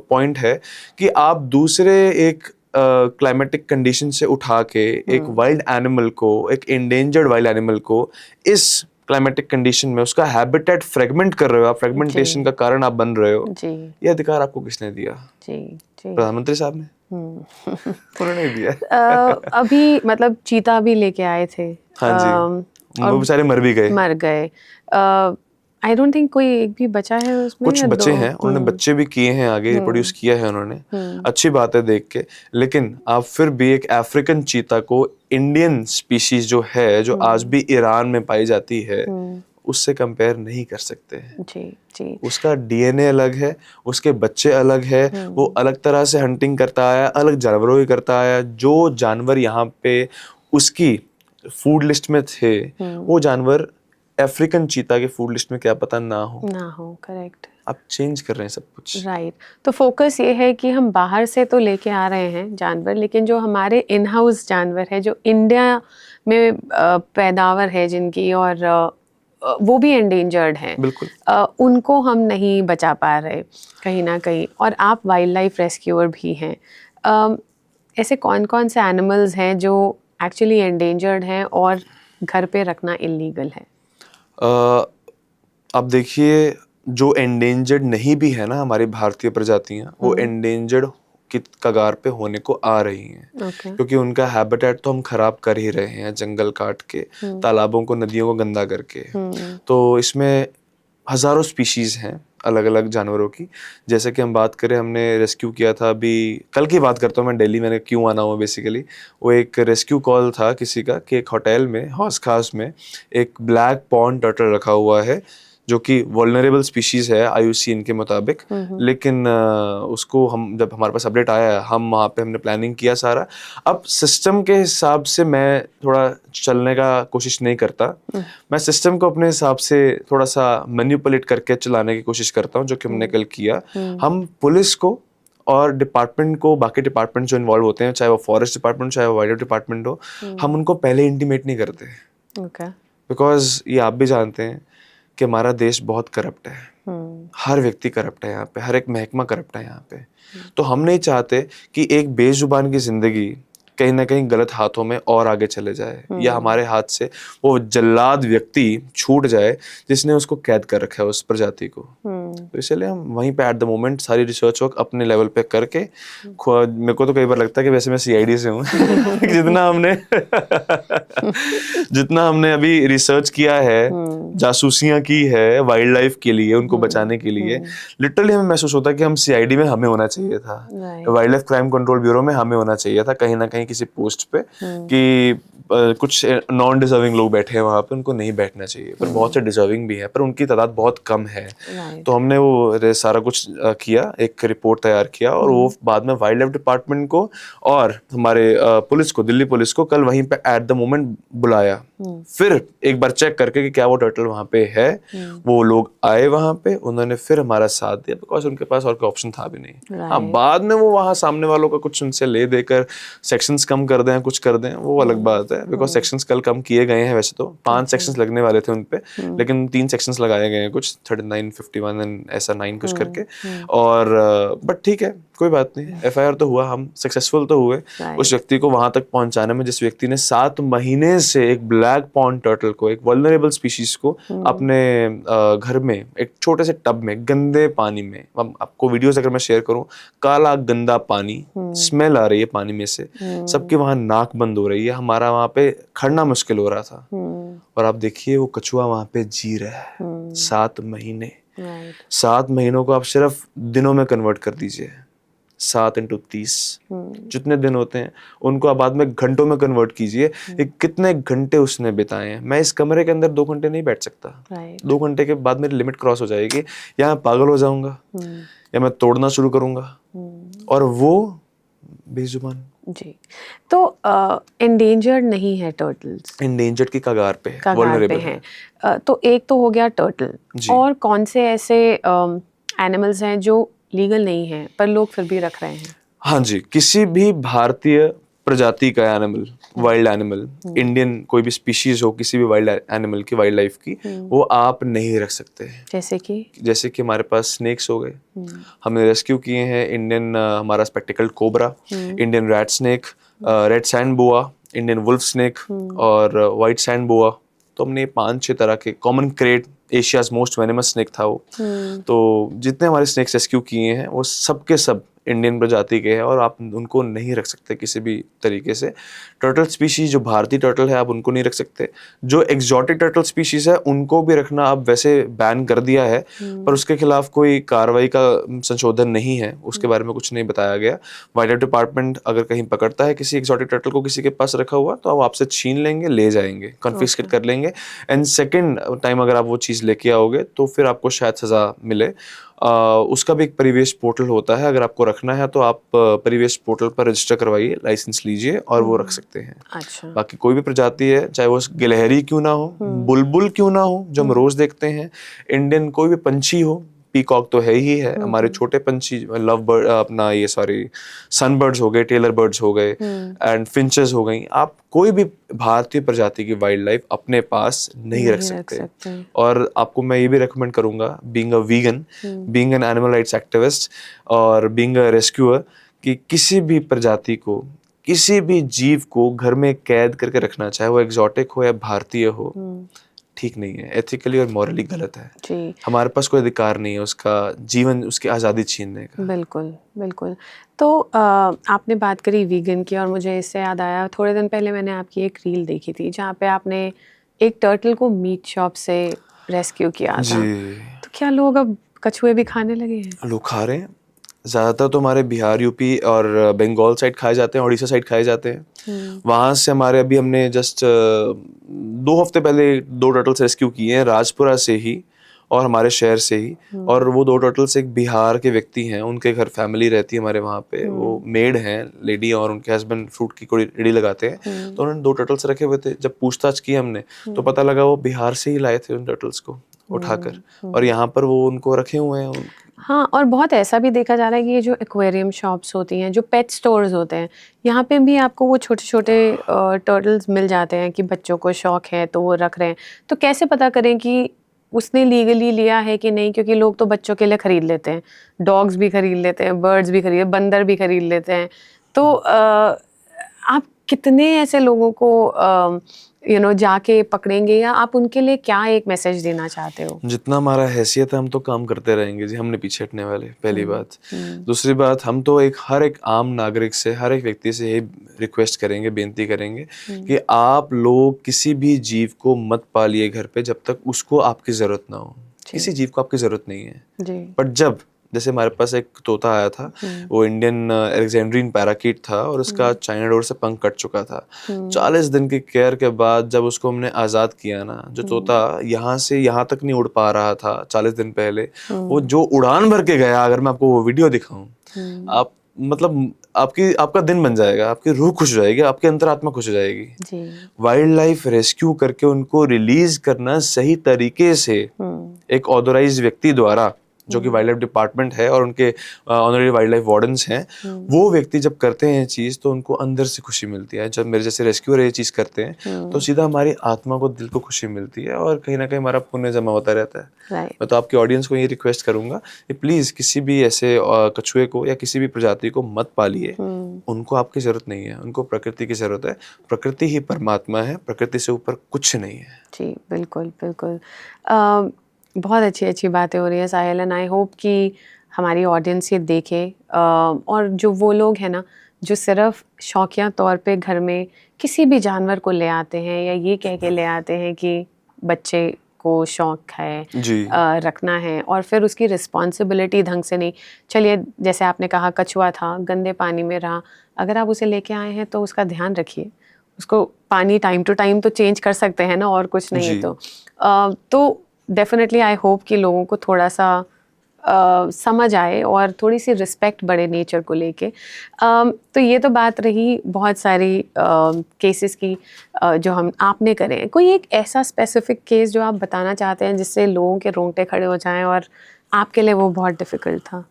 पॉइंट है कि आप दूसरे एक क्लाइमेटिक कंडीशन से उठा के एक वाइल्ड एनिमल को, एक एंडेंजर्ड वाइल्ड एनिमल को इस क्लाइमेटिक कंडीशन में उसका हैबिटेट फ्रेगमेंट कर रहे हो आप, फ्रेगमेंटेशन का कारण आप बन रहे हो। जी। ये अधिकार आपको किसने दिया? जी। जी। प्रधानमंत्री साहब ने। उन्होंने ही दिया। अभी मतलब चीता भी लेके आए थे। हाँ जी, वो बेचारे मर भी गए। मर गए। आई डोंट थिंक कोई एक भी बचा है उसमें, कुछ या बच्चे दो? हैं, उन्होंने बच्चे भी किए हैं, आगे रिप्रोड्यूस किया है उन्होंने। अच्छी बात है देख के, लेकिन आप फिर भी एक अफ्रीकन चीता को इंडियन स्पीशीज जो है, जो आज भी ईरान में पाई जाती है, उससे कंपेयर नहीं कर सकते हैं। जी। जी। उसका डीएनए अलग है, उसके बच्चे अलग है, वो अलग तरह से हंटिंग करता आया, अलग जानवरों की करता आया। जो जानवर यहाँ पे उसकी फूड लिस्ट में थे, वो जानवर अफ्रीकन चीता के फूड लिस्ट में क्या पता ना हो। करेक्ट। आप चेंज कर रहे हैं सब कुछ। राइट। तो फोकस ये है कि हम बाहर से तो लेके आ रहे हैं जानवर, लेकिन जो हमारे इन हाउस जानवर है, जो इंडिया में पैदावार है जिनकी, और वो भी एंडेंजर्ड हैं, बिल्कुल। उनको हम नहीं बचा पा रहे कहीं ना कहीं। और आप वाइल्ड लाइफ रेस्क्यूअर भी हैं। ऐसे कौन कौन से एनिमल्स हैं जो एक्चुअली एंडेंजर्ड हैं और घर पे रखना इलीगल है? अब देखिए, जो एंडेंजर्ड नहीं भी है ना हमारी भारतीय प्रजातियां, वो एंडेंजर्ड की कगार पे होने को आ रही हैं। क्योंकि उनका हैबिटेट तो हम खराब कर ही रहे हैं, जंगल काट के, तालाबों को, नदियों को गंदा करके। तो इसमें हजारों स्पीशीज हैं अलग अलग जानवरों की। जैसे कि हम बात करें, हमने रेस्क्यू किया था, अभी कल की बात करता हूँ मैं, दिल्ली में क्यों आना हुआ बेसिकली, वो एक रेस्क्यू कॉल था किसी का कि एक होटल में, हौस खास में, एक ब्लैक पॉन्ड टर्टल रखा हुआ है जो कि वल्नरेबल स्पीशीज है IUCN के मुताबिक। लेकिन उसको हम, जब हमारे पास अपडेट आया, हम वहाँ पे हमने प्लानिंग किया सारा। अब सिस्टम के हिसाब से मैं थोड़ा चलने का कोशिश नहीं करता, मैं सिस्टम को अपने हिसाब से थोड़ा सा मैनिपुलेट करके चलाने की कोशिश करता हूँ, जो कि हमने कल किया। हम पुलिस को और डिपार्टमेंट को, बाकी डिपार्टमेंट जो इन्वॉल्व होते हैं, चाहे वो फॉरेस्ट डिपार्टमेंट, चाहे वो वाइल्ड लाइफ डिपार्टमेंट हो, हम उनको पहले इंटीमेट नहीं करते। बिकॉज ये आप भी जानते हैं कि हमारा देश बहुत करप्ट है। हर व्यक्ति करप्ट है यहाँ पे, हर एक महकमा करप्ट है यहाँ पे। तो हम नहीं चाहते कि एक बेजुबान की जिंदगी कहीं ना कहीं गलत हाथों में और आगे चले जाए, या हमारे हाथ से वो जल्लाद व्यक्ति छूट जाए जिसने उसको कैद कर रखा है, उस प्रजाति को। तो इसलिए हम वहीं पे एट द मोमेंट सारी रिसर्च वर्क अपने लेवल पे करके, मेरे को तो कई बार लगता है कि वैसे मैं CID से हूँ जितना हमने अभी रिसर्च किया है, जासूसियां की है वाइल्ड लाइफ के लिए, उनको बचाने के लिए, लिटरली हमें महसूस होता है कि हम CID में हमें होना चाहिए था, wild life crime control bureau में हमें होना चाहिए था, कहीं ना कहीं किसी पोस्ट पे, कि कुछ नॉन डिजर्विंग लोग बैठे हैं वहाँ पे, उनको नहीं बैठना चाहिए, पर बहुत से डिजर्विंग भी हैं, पर उनकी तादाद बहुत कम है। तो हमने वो सारा कुछ किया, एक रिपोर्ट तैयार किया, और वो बाद में वाइल्ड लाइफ डिपार्टमेंट को और हमारे पुलिस को, दिल्ली पुलिस को कल वहीं पे एट द मोमेंट बुलाया। फिर एक बार चेक करके कि क्या वो टर्टल वहाँ पे है, वो लोग आए वहाँ पे, उन्होंने फिर हमारा साथ दिया, बिकॉज उनके पास और कोई ऑप्शन था भी नहीं। हाँ, बाद में वो वहाँ सामने वालों का कुछ उनसे ले देकर सेक्शंस कम कर दें, कुछ कर दें, वो अलग बात है। बिकॉज सेक्शंस कल कम किए गए हैं, वैसे तो 5 सेक्शंस लगने वाले थे उनपे, लेकिन 3 सेक्शंस लगाए गए हैं, कुछ 39, 51 एंड ऐसा 9 कुछ करके। और बट ठीक है, कोई बात नहीं, FIR तो हुआ, हम सक्सेसफुल तो हुए उस व्यक्ति को वहां तक पहुंचाने में, जिस व्यक्ति ने 7 महीने से एक ब्लैक पॉन्ड टर्टल को, एक वल्नरेबल स्पीशीज को अपने घर में एक छोटे से टब में गंदे पानी में, आपको वीडियोस अगर मैं शेयर करूं, काला गंदा पानी, स्मेल आ रही है पानी में से, सबके वहां नाक बंद हो रही है, हमारा वहां पे खड़ना मुश्किल हो रहा था। और आप देखिए वो कछुआ वहां पे जी रहा है 7 महीने। 7 महीनों को आप सिर्फ दिनों में कन्वर्ट कर दीजिए, 7 इंटू 30 जितने दिन होते हैं उनको आप बाद में घंटों में कन्वर्ट कीजिए कि कितने घंटे उसने बिताए हैं। मैं इस कमरे के अंदर 2 घंटे नहीं बैठ सकता। 2 घंटे के बाद मेरी लिमिट क्रॉस हो जाएगी, या मैं पागल हो जाऊंगा या मैं तोड़ना शुरू करूंगा, और वो बेजुबान। जी। तो एंडेंजर्ड नहीं है टर्टल्स? एंडेंजर्ड की कगार पे है, कगार पे वल्नरेबल हैं। तो एक तो हो गया टर्टल, जी। और कौन से ऐसे एनिमल्स हैं जो लीगल नहीं हैं पर लोग फिर भी रख रहे हैं? हाँ जी, किसी भी भारतीय प्रजाति का एनिमल, वाइल्ड एनिमल, इंडियन कोई भी स्पीशीज हो, किसी भी वाइल्ड एनिमल की, वाइल्ड लाइफ की, वो आप नहीं रख सकते हैं। जैसे कि हमारे पास स्नेक्स हो गए, हमने रेस्क्यू किए हैं इंडियन, हमारा spectacled cobra, Indian rat snake, red sand boa, Indian wolf snake और वाइट सैंड बोआ। तो हमने 5-6 तरह के, common krait, Asia's most venomous snake था वो। तो जितने हमारे स्नेक्स रेस्क्यू किए हैं वो सब के सब इंडियन प्रजाति के हैं, और आप उनको नहीं रख सकते किसी भी तरीके से। टर्टल स्पीशीज जो भारतीय टर्टल है आप उनको नहीं रख सकते। जो एग्जॉटिक टर्टल स्पीशीज है उनको भी रखना अब वैसे बैन कर दिया है, पर उसके खिलाफ कोई कार्रवाई का संशोधन नहीं है, उसके बारे में कुछ नहीं बताया गया। वाइल्ड लाइफ डिपार्टमेंट अगर कहीं पकड़ता है किसी एग्जॉटिक टर्टल को किसी के पास रखा हुआ, तो आप आपसे छीन लेंगे, ले जाएंगे, कन्फिस्केट कर लेंगे, एंड सेकेंड टाइम अगर आप वो चीज़ लेके आओगे तो फिर आपको शायद सज़ा मिले। उसका भी एक परिवेश पोर्टल होता है, अगर आपको रखना है तो आप परिवेश पोर्टल पर रजिस्टर करवाइए, लाइसेंस लीजिए और वो रख सकते हैं। अच्छा। बाकी कोई भी प्रजाति है, चाहे वो गिलहरी क्यों ना हो, बुलबुल क्यों ना हो जो हम रोज देखते हैं, इंडियन कोई भी पंछी हो, पीकॉक तो है ही है, हमारे छोटे पंछी, लव बर्ड, अपना ये सॉरी सनबर्ड्स हो गए, टेलर बर्ड्स हो गए एंड फिंचेस हो गई, आप कोई भी भारतीय प्रजाति की वाइल्ड लाइफ अपने पास नहीं रख सकते। और आपको मैं ये भी रेकमेंड करूंगा, being a vegan, being an animal rights activist और बीइंग अ रेस्क्यूअर, कि किसी भी प्रजाति को, किसी भी जीव को घर में कैद करके रखना, चाहे वो एग्जॉटिक हो या भारतीय हो, ठीक नहीं है, एथिकली और मॉरली गलत है जी। हमारे पास कोई अधिकार नहीं है उसका जीवन, उसकी आज़ादी छीनने का। बिल्कुल बिल्कुल। तो आपने बात करी वीगन की, और मुझे इससे याद आया, थोड़े दिन पहले मैंने आपकी एक रील देखी थी जहाँ पे आपने एक टर्टल को मीट शॉप से रेस्क्यू किया था जी। तो क्या लोग अब कछुए भी खाने लगे हैं? लोग खा रहे हैं, ज़्यादातर तो हमारे बिहार, यूपी और बंगाल साइड खाए जाते हैं, उड़ीसा साइड खाए जाते हैं। वहाँ से हमारे अभी हमने जस्ट 2 हफ्ते पहले 2 टर्टल्स रेस्क्यू किए हैं, राजपुरा से ही और हमारे शहर से ही। और वो 2 टर्टल्स एक बिहार के व्यक्ति हैं, उनके घर फैमिली रहती है हमारे वहाँ पे, वो मेड हैं लेडी, और उनके हस्बैंड फ्रूट की कोई रेडी लगाते हैं। तो उन्होंने 2 टर्टल्स रखे हुए थे, जब पूछताछ की हमने तो पता लगा वो बिहार से ही लाए थे उन टर्टल्स को उठाकर, और यहाँ पर वो उनको रखे हुए हैं। हाँ, और बहुत ऐसा भी देखा जा रहा है कि ये जो एक्वेरियम शॉप्स होती हैं, जो पेट स्टोर्स होते हैं, यहाँ पे भी आपको वो छोटे छोटे टर्टल्स मिल जाते हैं कि बच्चों को शौक है तो वो रख रहे हैं। तो कैसे पता करें कि उसने लीगली लिया है कि नहीं? क्योंकि लोग तो बच्चों के लिए खरीद लेते हैं, डॉग्स भी खरीद लेते हैं, बर्ड्स भी खरीद, बंदर भी खरीद लेते हैं। तो आप कितने ऐसे लोगों को जाके पकड़ेंगे, या आप उनके लिए क्या एक मैसेज देना चाहते हो? जितना हमारा हैसियत है हम तो काम करते रहेंगे जी, हमने पीछे हटने वाले, पहली बात। दूसरी बात, हम तो हर एक आम नागरिक से, हर एक व्यक्ति से यही रिक्वेस्ट करेंगे, बेनती करेंगे कि आप लोग किसी भी जीव को मत पालिए घर पे जब तक उसको आपकी जरूरत ना हो। किसी जीव को आपकी जरूरत नहीं है, बट जब, जैसे हमारे पास एक तोता आया था, वो इंडियन अलेक्जेंड्रियन पैराकीट था और उसका चाइना डोर से पंख कट चुका था। 40 दिन की केयर के बाद जब उसको हमने आज़ाद किया ना, जो तोता यहाँ से यहाँ तक नहीं उड़ पा रहा था 40 दिन पहले, वो जो उड़ान भर के गया, अगर मैं आपको वो वीडियो दिखाऊं, आप मतलब आपका दिन बन जाएगा, आपकी रूह खुश हो जाएगी, आपकी अंतरात्मा खुश हो जाएगी। वाइल्ड लाइफ रेस्क्यू करके उनको रिलीज करना सही तरीके से एक ऑथराइज्ड व्यक्ति द्वारा, जो कि वाइल्ड लाइफ डिपार्टमेंट है और उनके ऑनररी वाइल्ड लाइफ वार्डन्स हैं, वो व्यक्ति जब करते हैं चीज़ तो उनको अंदर से खुशी मिलती है। जब मेरे जैसे रेस्क्यूअर ये चीज़ करते हैं तो सीधा हमारी आत्मा को, दिल को खुशी मिलती है, और कहीं ना कहीं हमारा पुण्य जमा होता रहता है। मैं तो आपकी ऑडियंस को ये रिक्वेस्ट करूंगा कि प्लीज़ किसी भी ऐसे कछुए को या किसी भी प्रजाति को मत पालिए, उनको आपकी ज़रूरत नहीं है, उनको प्रकृति की ज़रूरत है। प्रकृति ही परमात्मा है, प्रकृति से ऊपर कुछ नहीं है। जी बिल्कुल बिल्कुल। बहुत अच्छी अच्छी बातें हो रही हैं साहिल, एंड आई होप कि हमारी ऑडियंस ये देखे, और जो वो लोग हैं ना जो सिर्फ शौकिया तौर पे घर में किसी भी जानवर को ले आते हैं, या ये कह के ले आते हैं कि बच्चे को शौक है जी। रखना है और फिर उसकी रिस्पॉन्सिबिलिटी ढंग से नहीं, चलिए जैसे आपने कहा कछुआ था गंदे पानी में रहा, अगर आप उसे लेके आए हैं तो उसका ध्यान रखिए, उसको पानी टाइम टू टाइम तो चेंज कर सकते हैं ना, और कुछ नहीं जी। तो डेफिनेटली आई होप कि लोगों को थोड़ा सा समझ आए और थोड़ी सी रिस्पेक्ट बढ़े नेचर को लेके। तो ये तो बात रही बहुत सारी केसेस की जो हम आपने करे हैं। कोई एक ऐसा स्पेसिफिक केस जो आप बताना चाहते हैं जिससे लोगों के रोंगटे खड़े हो जाएं और आपके लिए वो बहुत डिफिकल्ट था?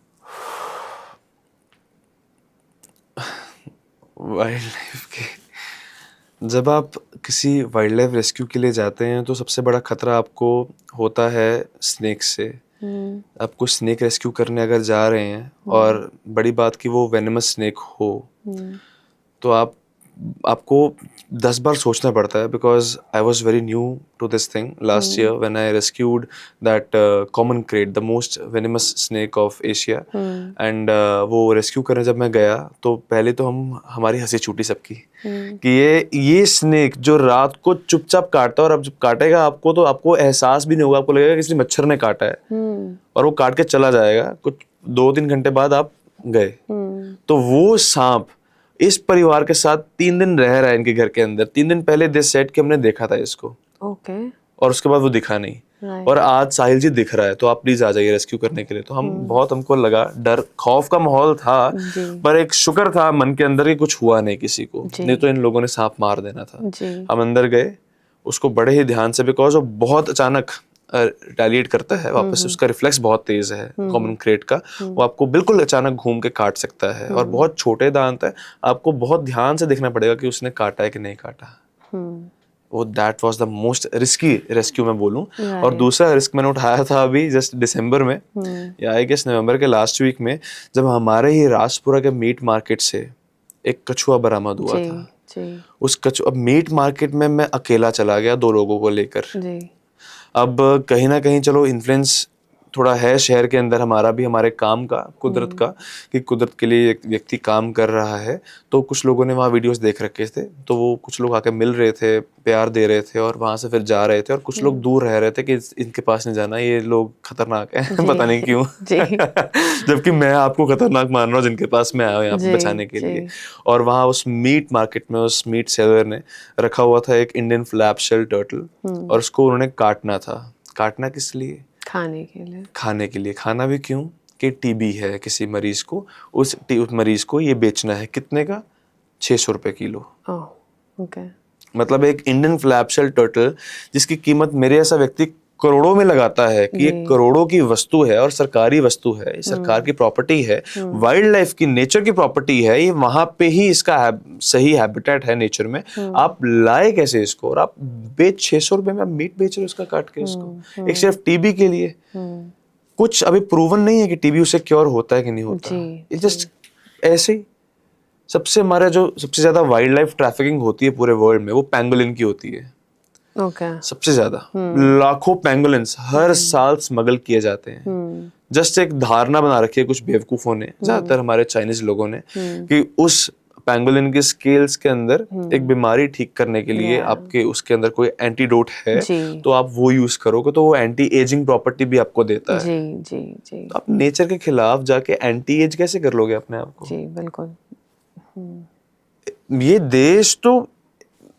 वाइल्ड लाइफ के, जब आप किसी वाइल्ड लाइफ रेस्क्यू के लिए जाते हैं तो सबसे बड़ा खतरा आपको होता है स्नेक से। आपको स्नेक रेस्क्यू करने अगर जा रहे हैं और बड़ी बात कि वो वेनमस स्नेक हो, तो आपको 10 बार सोचना पड़ता है, because I was very new to this thing last year when I rescued that common krait, the most venomous snake of Asia. And वो रेस्क्यू करने जब मैं गया तो पहले तो हमारी हंसी छूटी सबकी कि ये स्नेक जो रात को चुपचाप काटता है और अब जब काटेगा आपको तो आपको एहसास भी नहीं होगा, आपको लगेगा किसी मच्छर ने काटा है और वो काट के चला जाएगा। कुछ 2-3 घंटे बाद आप गए तो वो सांप इस परिवार के साथ 3 दिन रह रहा है इनके घर के अंदर। 3 दिन पहले दिस सेट कि हमने देखा था इसको, ओके, और उसके बाद वो दिखा नहीं। और आज साहिल जी दिख रहा है, तो आप प्लीज आ जाइए रेस्क्यू करने के लिए। तो हम बहुत, हमको लगा डर खौफ का माहौल था, पर एक शुक्र था मन के अंदर कि कुछ हुआ नहीं किसी को, नहीं तो इन लोगों ने सांप मार देना था। हम अंदर गए, उसको बड़े ही ध्यान से, बिकॉज वो बहुत अचानक रिटेलिएट करता है वापस, उसका रिफ्लेक्स बहुत तेज है कॉमन क्रेट का, वो आपको बिल्कुल अचानक घूम के काट सकता है और बहुत छोटे दांत है, आपको बहुत ध्यान से देखना पड़ेगा कि उसने काटा है कि नहीं काटा। वो that was the most risky rescue मैं बोलूं। और दूसरा रिस्क मैंने उठाया था अभी जस्ट दिसंबर में या आई गेस नवंबर के लास्ट वीक में, जब हमारे ही राजपुरा के मीट मार्केट से एक कछुआ बरामद हुआ था। उस कछुआ मीट मार्केट में मैं अकेला चला गया 2 लोगों को लेकर। अब कहीं ना कहीं चलो इन्फ्लुएंस थोड़ा है शहर के अंदर हमारा भी, हमारे काम का, कुदरत का, कि कुदरत के लिए एक व्यक्ति काम कर रहा है। तो कुछ लोगों ने वहाँ वीडियोस देख रखे थे, तो वो कुछ लोग आके मिल रहे थे, प्यार दे रहे थे और वहाँ से फिर जा रहे थे। और कुछ लोग दूर रह रहे थे कि इनके पास नहीं जाना, ये लोग खतरनाक हैं पता नहीं क्यों जबकि मैं आपको खतरनाक मान रहा हूँ जिनके पास मैं आया हूँ यहाँ पे बचाने के लिए। और वहाँ उस मीट मार्केट में उस मीट सेलर ने रखा हुआ था एक इंडियन फ्लैप शेल टर्टल, और उसको उन्होंने काटना था। काटना किस लिए? खाने के लिए। खाने के लिए। खाना भी क्यों? कि टीबी है किसी मरीज को, उस मरीज को ये बेचना है। कितने का? 600 रुपए किलो। ओके। मतलब एक इंडियन फ्लैपशेल टर्टल जिसकी कीमत मेरे ऐसा व्यक्ति करोड़ों में लगाता है कि ये करोड़ों की वस्तु है और सरकारी वस्तु है, सरकार की प्रॉपर्टी है, वाइल्ड लाइफ की, नेचर की प्रॉपर्टी है, ये वहां पे ही इसका सही हैबिटेट है नेचर में। आप लाए कैसे इसको और आप 600 रुपए में आप मीट बेच रहे हो उसका काट के उसको, एक सिर्फ टीबी के लिए। कुछ अभी प्रूवन नहीं है कि टीबी उससे क्योर होता है कि नहीं होता, ये जस्ट ऐसे ही। हमारे जो सबसे ज्यादा वाइल्ड लाइफ ट्रैफिकिंग होती है पूरे वर्ल्ड में वो पैंगोलिन की होती है। सबसे ज्यादा लाखों पैंगोलिन्स हर साल स्मगल किए जाते हैं। जस्ट एक धारणा बना रखी है कुछ बेवकूफों ने, ज्यादातर हमारे चाइनीज लोगों ने, कि उस पैंगोलिन के स्केल्स के अंदर एक बीमारी ठीक करने के लिए आपके उसके अंदर कोई एंटीडोट है तो आप वो यूज करोगे तो वो एंटी एजिंग प्रॉपर्टी भी आपको देता है। तो आप नेचर के खिलाफ जाके एंटी एज कैसे कर लोगे अपने आप को? जी बिल्कुल। ये देश तो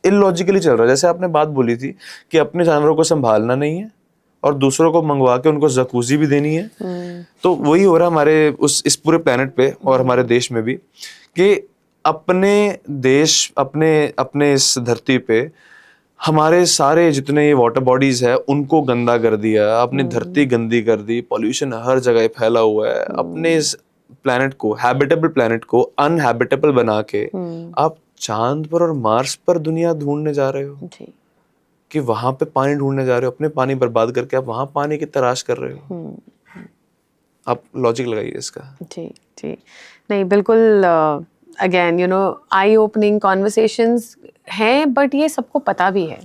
इलॉजिकली चल रहा है। जैसे आपने बात बोली थी कि अपने जानवरों को संभालना नहीं है और दूसरों को मंगवा के उनको जकूजी भी देनी है, तो वही हो रहा है हमारे इस पूरे प्लेनेट पे और हमारे देश में भी, कि अपने देश, अपने इस धरती पे हमारे सारे जितने ये वाटर बॉडीज है उनको गंदा कर दिया, अपनी धरती गंदी कर दी, पॉल्यूशन हर जगह फैला हुआ है। अपने इस प्लेनेट को, हैबिटेबल प्लेनेट को अनहैबिटेबल बना के आप चांद पर और मार्स पर दुनिया ढूंढने जा रहे हो जी। कि वहां पे पानी ढूंढने जा रहे हो, अपने पानी बर्बाद करके आप वहां पानी की तलाश कर रहे हो। आप लॉजिक लगाइए इसका। जी जी नहीं बिल्कुल, अगेन आई ओपनिंग कॉन्वर्सेशंस हैं, बट ये सबको पता भी है।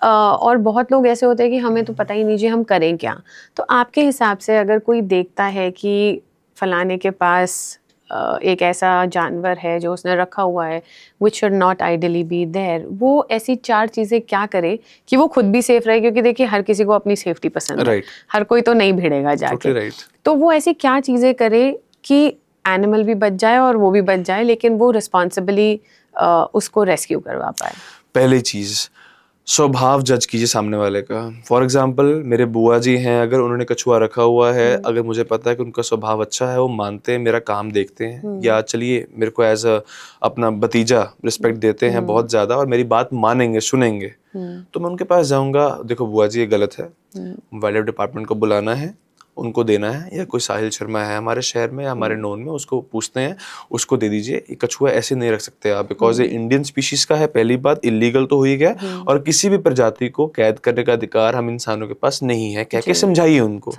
और बहुत लोग ऐसे होते हैं कि हमें तो पता ही नहीं जी हम करें क्या। तो आपके हिसाब से अगर कोई देखता है कि फलाने के पास एक ऐसा जानवर है जो उसने रखा हुआ है which should not ideally be there, वो ऐसी 4 चीज़ें क्या करे कि वो खुद भी सेफ रहे, क्योंकि देखिए हर किसी को अपनी सेफ्टी पसंद है, Right. हर कोई तो नहीं भिड़ेगा जाके। Totally right. तो वो ऐसी क्या चीज़ें करे कि एनिमल भी बच जाए और वो भी बच जाए, लेकिन वो रिस्पॉन्सिबली उसको रेस्क्यू करवा पाए। पहली चीज़, स्वभाव जज कीजिए सामने वाले का। फॉर एग्जाम्पल मेरे बुआ जी हैं, अगर उन्होंने कछुआ रखा हुआ है, अगर मुझे पता है कि उनका स्वभाव अच्छा है, वो मानते हैं, मेरा काम देखते हैं, या चलिए मेरे को एज अ अपना भतीजा रिस्पेक्ट देते हैं बहुत ज़्यादा और मेरी बात मानेंगे, सुनेंगे, तो मैं उनके पास जाऊँगा, देखो बुआ जी ये गलत है, वाइल्ड लाइफ डिपार्टमेंट को बुलाना है, उनको देना है, या कोई साहिल शर्मा है हमारे शहर में या हमारे नोन में, उसको पूछते हैं, उसको दे दीजिए। ये कछुआ ऐसे नहीं रख सकते आप, बिकॉज ये इंडियन स्पीशीज का है, पहली बात इलीगल तो हो ही गया, और किसी भी प्रजाति को कैद करने का अधिकार हम इंसानों के पास नहीं है। कह के समझाइए उनको,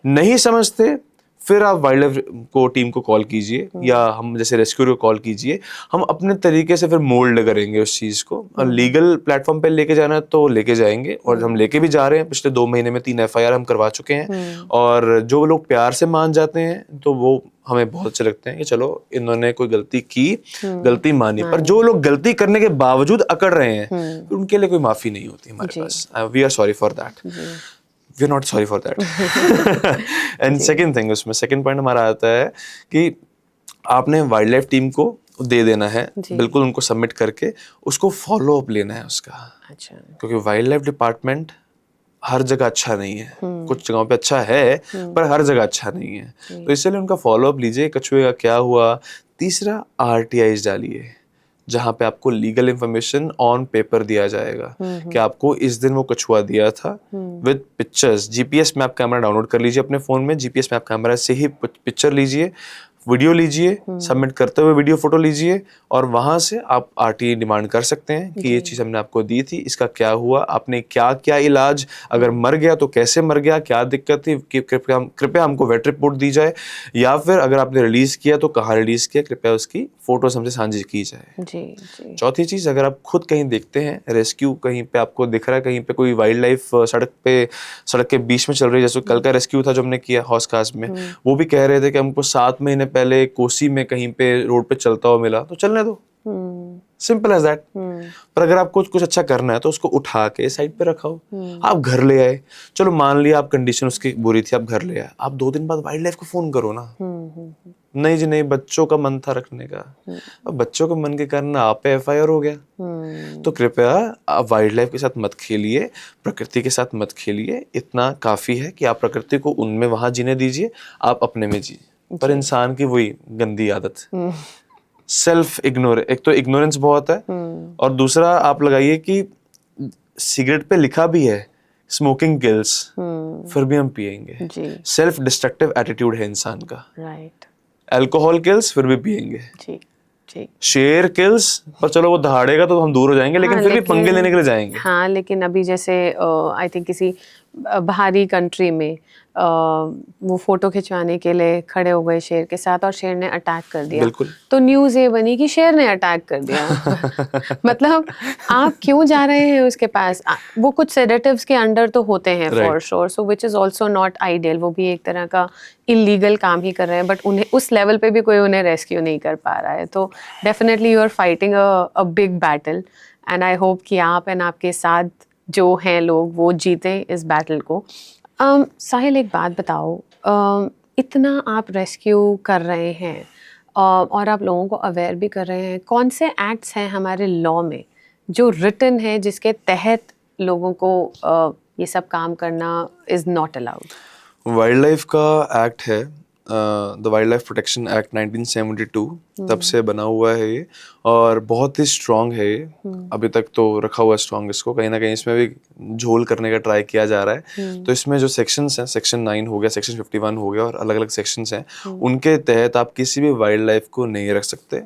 नहीं समझते फिर आप वाइल्ड लाइफ को टीम को कॉल कीजिए, या हम जैसे रेस्क्यू को कॉल कीजिए, हम अपने तरीके से फिर मोल्ड करेंगे उस चीज़ को, और लीगल प्लेटफॉर्म पे लेके जाना है तो लेके जाएंगे, और हम लेके भी जा रहे हैं। पिछले 2 महीने में 3 FIR हम करवा चुके हैं, और जो लोग प्यार से मान जाते हैं तो वो हमें बहुत अच्छे लगते हैं कि चलो इन्होंने कोई गलती की, गलती मानी। पर जो लोग गलती करने के बावजूद अकड़ रहे हैं, तो उनके लिए कोई माफ़ी नहीं होती हमारे पास। We are sorry for that, we are not sorry for that. And second thing, उसमें सेकेंड पॉइंट हमारा आता है कि आपने वाइल्ड लाइफ टीम को दे देना है, बिल्कुल उनको सबमिट करके उसको फॉलो अप लेना है उसका। अच्छा। क्योंकि वाइल्ड लाइफ डिपार्टमेंट हर जगह अच्छा नहीं है, कुछ जगहों पे अच्छा है पर हर जगह अच्छा नहीं है, तो इसलिए उनका फॉलो अप लीजिए, कछुए का क्या हुआ। तीसरा, RTIs डालिए, जहाँ पे आपको लीगल इंफॉर्मेशन ऑन पेपर दिया जाएगा कि आपको इस दिन वो कछुआ दिया था, with pictures. GPS map camera download कर लीजिए अपने फ़ोन में, GPS मैप कैमरा से ही पिक्चर लीजिए, वीडियो लीजिए, सबमिट करते हुए वीडियो फोटो लीजिए, और वहाँ से आप RTI डिमांड कर सकते हैं कि ये चीज़ हमने आपको दी थी, इसका क्या हुआ, आपने क्या क्या इलाज, अगर मर गया तो कैसे मर गया, क्या दिक्कत थी, कृपया हमको वेट रिपोर्ट दी जाए, या फिर अगर आपने रिलीज़ किया तो कहाँ रिलीज़ किया, कृपया उसकी फ़ोटोज हमसे साझी की जाए। जी। चौथी चीज़, अगर आप खुद कहीं देखते हैं रेस्क्यू, कहीं पे आपको दिख रहा है, कहीं पे कोई वाइल्ड लाइफ सड़क के बीच में चल रही है, जैसे कल का रेस्क्यू था जो हमने किया हौस खास में, वो भी कह रहे थे कि हमको 7 महीने पहले कोसी में कहीं पे रोड पे चलता हुआ मिला, तो चलने दो, सिंपल एज दैट। पर अगर आपको कुछ अच्छा करना है तो उसको उठा के साइड पे रखाओ। आप घर ले आए, चलो मान लिया आप कंडीशन उसकी बुरी थी, आप घर ले आए, आप 2 दिन बाद वाइल्ड लाइफ को फोन करो ना। नहीं जी नहीं, बच्चों का मन था रखने का, अब बच्चों के मन के कारण आप पे FIR हो गया। तो कृपया आप वाइल्ड लाइफ के साथ मत खेलिए, प्रकृति के साथ मत खेलिए, इतना काफी है कि आप प्रकृति को उनमें वहां जीने दीजिए, आप अपने में जिए। पर इंसान की वही गंदी आदत, सेल्फ इग्नोर, एक तो इग्नोरेंस बहुत है, और दूसरा आप लगाइए कि सिगरेट पे लिखा भी है स्मोकिंग किल्स, फिर भी हम पिएंगे। सेल्फ डिस्ट्रक्टिव एटीट्यूड है इंसान का। राइट। अल्कोहल किल्स, फिर भी पिएंगे। जी। शेर किल्स, पर चलो वो दहाड़ेगा तो हम दूर हो जाएंगे, लेकिन फिर भी पंगे लेने के लिए जाएंगे। हाँ, लेकिन अभी जैसे आई थिंक किसी बाहरी कंट्री में वो फोटो खिंचवाने के लिए खड़े हो गए शेर के साथ, और शेर ने अटैक कर दिया। बिल्कुल। तो न्यूज़ ये बनी कि शेर ने अटैक कर दिया। मतलब आप क्यों जा रहे हैं उसके पास? वो कुछ सेडेटिव्स के अंडर तो होते हैं for sure, so which is also not ideal. वो भी एक तरह का इलीगल काम ही कर रहे हैं, बट उन्हें उस लेवल पे भी कोई उन्हें रेस्क्यू नहीं कर पा रहा है। तो definitely you are fighting a big battle, and I hope कि आप एंड आपके साथ जो हैं लोग वो जीतें इस बैटल को। साहिल, एक बात बताओ, इतना आप रेस्क्यू कर रहे हैं और आप लोगों को अवेयर भी कर रहे हैं, कौन से एक्ट्स हैं हमारे लॉ में जो रिटन है जिसके तहत लोगों को ये सब काम करना is not allowed? Wild life का एक्ट है, the wild life protection act 1972, तब से बना हुआ है ये, और बहुत ही स्ट्रॉन्ग है ये। अभी तक तो रखा हुआ है स्ट्रॉन्ग, इसको कहीं ना कहीं इसमें भी झोल करने का ट्राई किया जा रहा है। तो इसमें जो सेक्शंस हैं, सेक्शन 9 हो गया, सेक्शन 51 हो गया, और अलग अलग सेक्शंस हैं, उनके तहत आप किसी भी वाइल्ड लाइफ को नहीं रख सकते,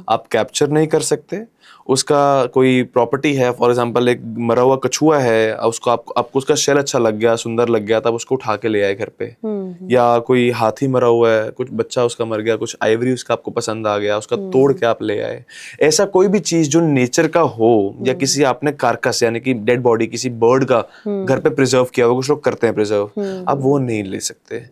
आप कैप्चर नहीं कर सकते, उसका कोई प्रॉपर्टी है, फॉर एग्जांपल एक मरा हुआ कछुआ है, उसको आपको उसका शेल अच्छा लग गया, सुंदर लग गया, तब उसको उठा के ले आए घर पे, या कोई हाथी मरा हुआ है, कुछ बच्चा उसका मर गया, कुछ आइवरी उसका आपको पसंद आ गया, उसका तोड़ के आप ले आए। ऐसा कोई भी चीज जो नेचर का हो, या किसी आपने कारकस यानी कि डेड बॉडी किसी बर्ड का घर पे प्रिजर्व किया हुआ, कुछ लोग करते हैं प्रिजर्व, आप वो नहीं ले सकते।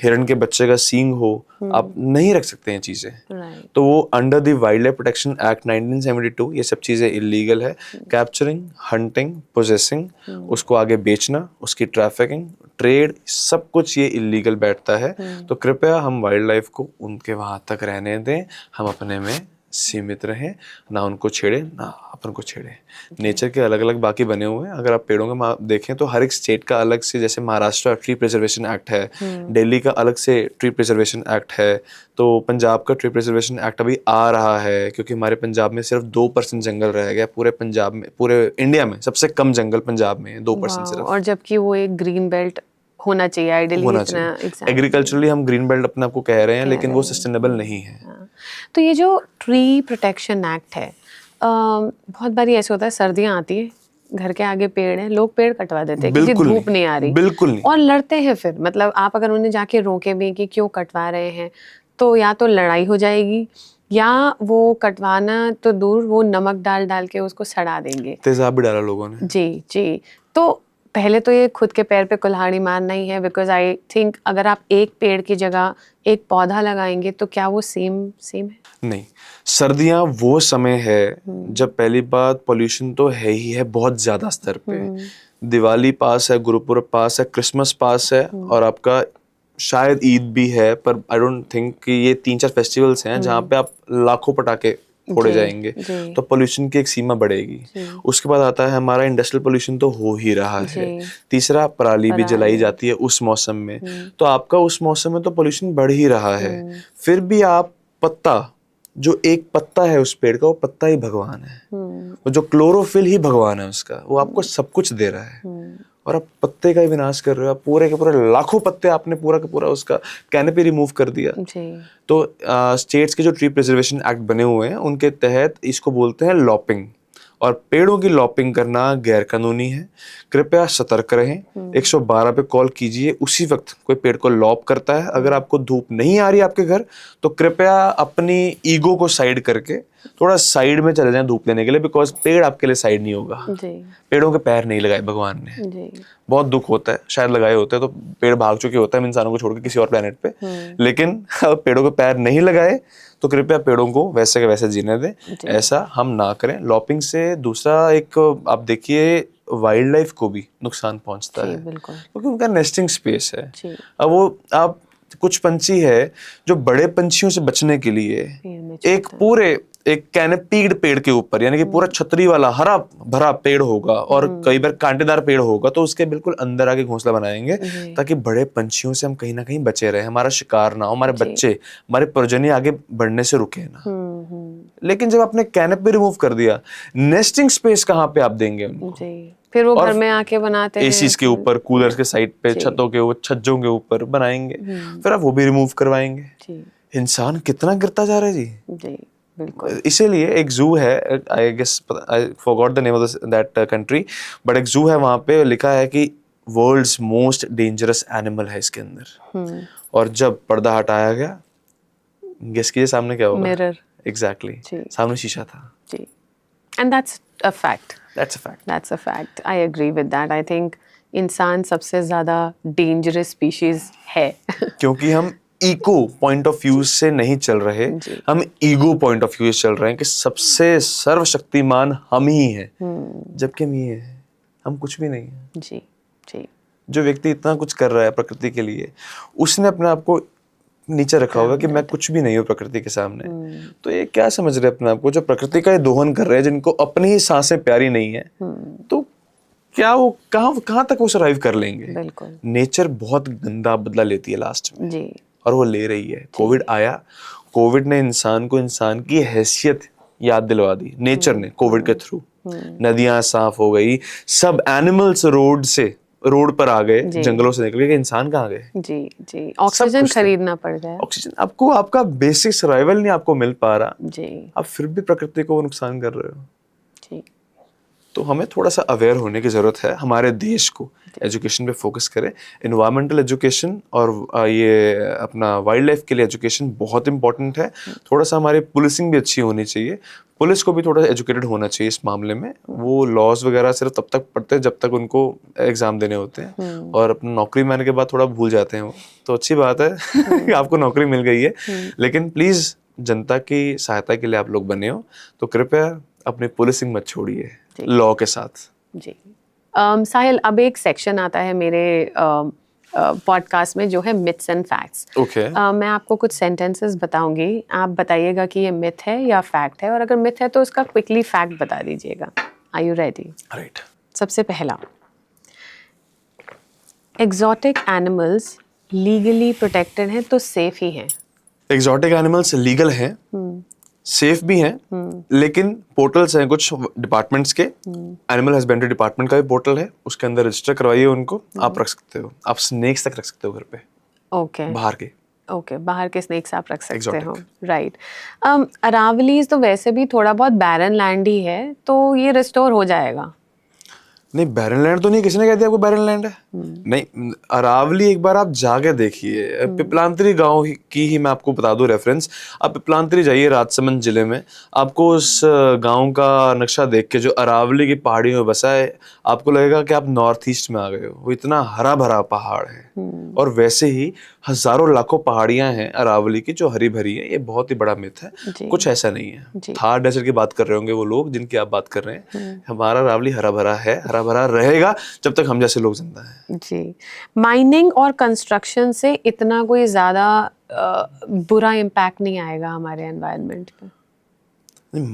हिरण के बच्चे का सींग हो, आप नहीं रख सकते हैं चीज़ें। राइट। तो वो under the wild life protection act 1972 ये सब चीज़ें इलीगल है। कैप्चरिंग, हंटिंग, पोजेसिंग, उसको आगे बेचना, उसकी ट्रैफिकिंग, ट्रेड, सब कुछ ये इलीगल बैठता है। तो कृपया हम वाइल्ड लाइफ को उनके वहाँ तक रहने दें, हम अपने में सीमित रहें, ना उनको छेड़े ना अपन को छेड़े। नेचर के अलग अलग बाकी बने हुए हैं। अगर आप पेड़ों का देखें तो हर एक स्टेट का अलग से, जैसे महाराष्ट्र ट्री प्रिजर्वेशन एक्ट है, दिल्ली का अलग से ट्री प्रिजर्वेशन एक्ट है, तो पंजाब का ट्री प्रिजर्वेशन एक्ट अभी आ रहा है, क्योंकि हमारे पंजाब में सिर्फ 2% जंगल रह गया। पूरे पंजाब में, पूरे इंडिया में सबसे कम जंगल पंजाब में है, 2% सिर्फ। और जबकि वो एक ग्रीन बेल्ट होना चाहिए आइडियली, होना इतना चाहिए। एग्रीकल्चरली हम ग्रीन बेल्ट अपने आप को कह रहे हैं, लेकिन वो सस्टेनेबल नहीं है। तो ये जो ट्री प्रोटेक्शन एक्ट है, बहुत बारी ऐसे होता है, सर्दियाँ आती है, घर के आगे पेड़ है, लोग पेड़ कटवा देते हैं क्योंकि धूप नहीं आ रही, बिल्कुल नहीं। और लड़ते हैं फिर, मतलब आप अगर उन्हें जाके रोके भी कि क्यों कटवा रहे हैं, तो या तो लड़ाई हो जाएगी, या वो कटवाना तो दूर, वो नमक डाल डाल के उसको सड़ा देंगे। तेजाब भी डाला लोगों ने। जी जी। तो पहले तो ये खुद के पैर पे कुल्हाड़ी मारना ही है, बिकॉज आई थिंक अगर आप एक पेड़ की जगह एक पौधा लगाएंगे तो क्या वो सेम है? नहीं, सर्दियां वो समय है जब पहली बात पोल्यूशन तो है ही है बहुत ज्यादा स्तर पे। दिवाली पास है, गुरुपुरब पास है, क्रिसमस पास है, और आपका शायद ईद भी है, पर आई डोंट थिंक कि ये 3-4 फेस्टिवल्स हैं जहाँ पे आप लाखों पटाखे फोड़े जाएंगे, तो पोल्यूशन की एक सीमा बढ़ेगी। उसके बाद आता है हमारा इंडस्ट्रियल पोल्यूशन, तो हो ही रहा है। तीसरा, पराली भी जलाई जाती है उस मौसम में, तो आपका उस मौसम में तो पोल्यूशन बढ़ ही रहा है। फिर भी आप पत्ता, जो एक पत्ता है उस पेड़ का, वो पत्ता ही भगवान है। वो जो क्लोरोफिल ही भगवान है उसका, वो आपको सब कुछ दे रहा है, और आप पत्ते का ही विनाश कर रहे हो। आप पूरे के पूरे लाखों पत्ते आपने पूरा का पूरा उसका कैनोपी रिमूव कर दिया। तो स्टेट्स के जो ट्री प्रिजर्वेशन एक्ट बने हुए हैं उनके तहत इसको बोलते हैं लॉपिंग, और पेड़ों की लॉपिंग करना गैर कानूनी है। कृपया सतर्क रहें। 112 पे कॉल कीजिए उसी वक्त कोई पेड़ को लॉप करता है। अगर आपको धूप नहीं आ रही आपके घर, तो कृपया अपनी ईगो को साइड करके थोड़ा साइड में चले जाएं धूप लेने के लिए, बिकॉज पेड़ आपके लिए साइड नहीं होगा। पेड़ों के पैर नहीं लगाए भगवान ने। बहुत दुख होता है, शायद लगाए होते हैं तो पेड़ भाग चुके होते हैं हम इंसानों को छोड़ के किसी और प्लेनेट पे, लेकिन पेड़ों के पैर नहीं लगाए तो कृपया पेड़ों को वैसे के वैसे जीने दें। ऐसा हम ना करें। लॉपिंग से दूसरा एक, आप देखिए, वाइल्ड लाइफ को भी नुकसान पहुंचता है, क्योंकि उनका नेस्टिंग स्पेस है। अब वो, आप कुछ पंछी है जो बड़े पंछियों से बचने के लिए एक पूरे एक कैनोपीड पेड़ के ऊपर, यानी कि पूरा छतरी वाला हरा भरा पेड़ होगा, और कई बार कांटेदार पेड़ होगा, तो उसके बिल्कुल अंदर आके घोंसला बनाएंगे ताकि बड़े पंछियों से हम कहीं ना कहीं बचे रहे, हमारा शिकार ना हो, हमारे बच्चे, हमारे प्रोजनी आगे बढ़ने से रुके ना। लेकिन जब आपने कैनोपी रिमूव कर दिया, नेस्टिंग स्पेस कहाँ पे आप देंगे उनको? फिर वो घर में आके बनाते हैं, एसीज के ऊपर, कूलर्स के साइड पे, छतों के ऊपर, छज्जों के ऊपर बनाएंगे, फिर आप वो भी रिमूव करवाएंगे। इंसान कितना गिरता जा रहा है जी। इसीलिए एक जू है, I guess I forgot the name of that country, but एक जू है, वहां पे लिखा है कि वर्ल्ड्स मोस्ट डेंजरस एनिमल है इसके अंदर। और जब पर्दा हटाया गया, गेस कीजिए सामने क्या होगा? मिरर। एग्जैक्टली, सामने शीशा था जी। And that's a fact. That's a fact. I agree with that. I think इंसान सबसे ज्यादा डेंजरस स्पीशीज है क्योंकि हम इको पॉइंट ऑफ व्यू से नहीं चल रहे, हम ईगो पॉइंट ऑफ व्यू से चल रहे हैं कि सबसे सर्वशक्तिमान हम ही हैं, जबकि हम ये हैं, हम कुछ भी नहीं है जी। जो व्यक्ति इतना कुछ कर रहा है प्रकृति के लिए, उसने अपने आप को नीचे रखा होगा कि मैं कुछ भी नहीं हूँ प्रकृति के सामने। तो ये क्या समझ रहे हैं अपने आप को, जो प्रकृति का ये दोहन कर रहे हैं, जिनको अपनी ही सांसें प्यारी नहीं है, तो क्या वो कहाँ तक वो सर्वाइव कर लेंगे? बिल्कुल। नेचर बहुत गंदा बदला लेती है लास्ट में जी। और वो ले रही है। कोविड आया, कोविड ने इंसान को इंसान की हैसियत याद दिलवा दी, नेचर ने कोविड के थ्रू। नदियां साफ हो गई, सब एनिमल्स रोड पर आ गए, जंगलों से निकल गए, इंसान कहाँ गए? जी। ऑक्सीजन खरीदना पड़ गया। ऑक्सीजन आपको, आपका बेसिक सर्वाइवल नहीं आपको मिल पा रहा जी, आप फिर भी प्रकृति को नुकसान कर रहे हो जी। तो हमें थोड़ा सा अवेयर होने की जरूरत है। हमारे देश को एजुकेशन पे फोकस करें, एनवायरमेंटल एजुकेशन और ये अपना वाइल्ड लाइफ के लिए एजुकेशन बहुत इंपॉर्टेंट है। थोड़ा सा हमारी पुलिसिंग भी अच्छी होनी चाहिए। पुलिस को भी थोड़ा एजुकेटेड होना चाहिए इस मामले में। वो लॉज वगैरह सिर्फ तब तक पढ़ते हैं जब तक उनको एग्जाम देने होते हैं, और अपनी नौकरी में आने के बाद थोड़ा भूल जाते हैं वो। तो अच्छी बात है कि आपको नौकरी मिल गई है, लेकिन प्लीज जनता की सहायता के लिए आप लोग बने हो तो कृपया अपनी पुलिसिंग मत छोड़िए लॉ के साथ। जी। साहिल, अब एक सेक्शन आता है मेरे पॉडकास्ट में जो है मिथ्स एंड फैक्ट्स। ओके। मैं आपको कुछ सेंटेंसेस बताऊंगी, आप बताइएगा कि ये मिथ है या फैक्ट है, और अगर मिथ है तो उसका क्विकली फैक्ट बता दीजिएगा। Are you ready? राइट। सबसे पहला, एग्जॉटिक एनिमल्स लीगली प्रोटेक्टेड हैं तो सेफ ही हैं। एग्जॉटिक एनिमल्स लीगल हैं, सेफ भी हैं, लेकिन पोर्टल्स हैं कुछ डिपार्टमेंट्स के। एनिमल हस्बेंड्री डिपार्टमेंट का भी पोर्टल है, उसके अंदर रजिस्टर करवाइए उनको। आप रख सकते हो, आप स्नेक्स तक रख सकते हो घर पे, ओके बाहर के। ओके, बाहर के स्नेक्स आप रख सकते Exotic. हो, राइट। अरावलीज तो वैसे भी थोड़ा बहुत बैरन लैंड ही है, तो ये रिस्टोर हो जाएगा? नहीं, बैरन लैंड तो नहीं, किसने कह दिया आपको बैरन लैंड है? नहीं, अरावली एक बार आप जाके देखिए। पिपलांतरी गांव की ही मैं आपको बता दूं रेफरेंस। आप पिपलांतरी जाइए राजसमंद जिले में, आपको उस गांव का नक्शा देख के जो अरावली की पहाड़ियों में बसा है, आपको लगेगा कि आप नॉर्थ ईस्ट में आ गए हो। वो इतना हरा भरा पहाड़ है, और वैसे ही हजारों लाखों पहाड़ियां हैं अरावली की जो हरी भरी है। ये बहुत ही बड़ा मिथ है, जी। कुछ ऐसा नहीं है। जी। थार डेजर्ट की बात कर रहे होंगे वो लोग जिनकी आप बात कर रहे हैं। हमारा अरावली हरा भरा है, हरा भरा रहेगा जब तक हम जैसे लोग जिंदा हैं। जी। माइनिंग और कंस्ट्रक्शन से इतना कोई ज़्यादा बुरा इम्पैक्ट नहीं आएगा हमारे एनवायरनमेंट पे? नहीं,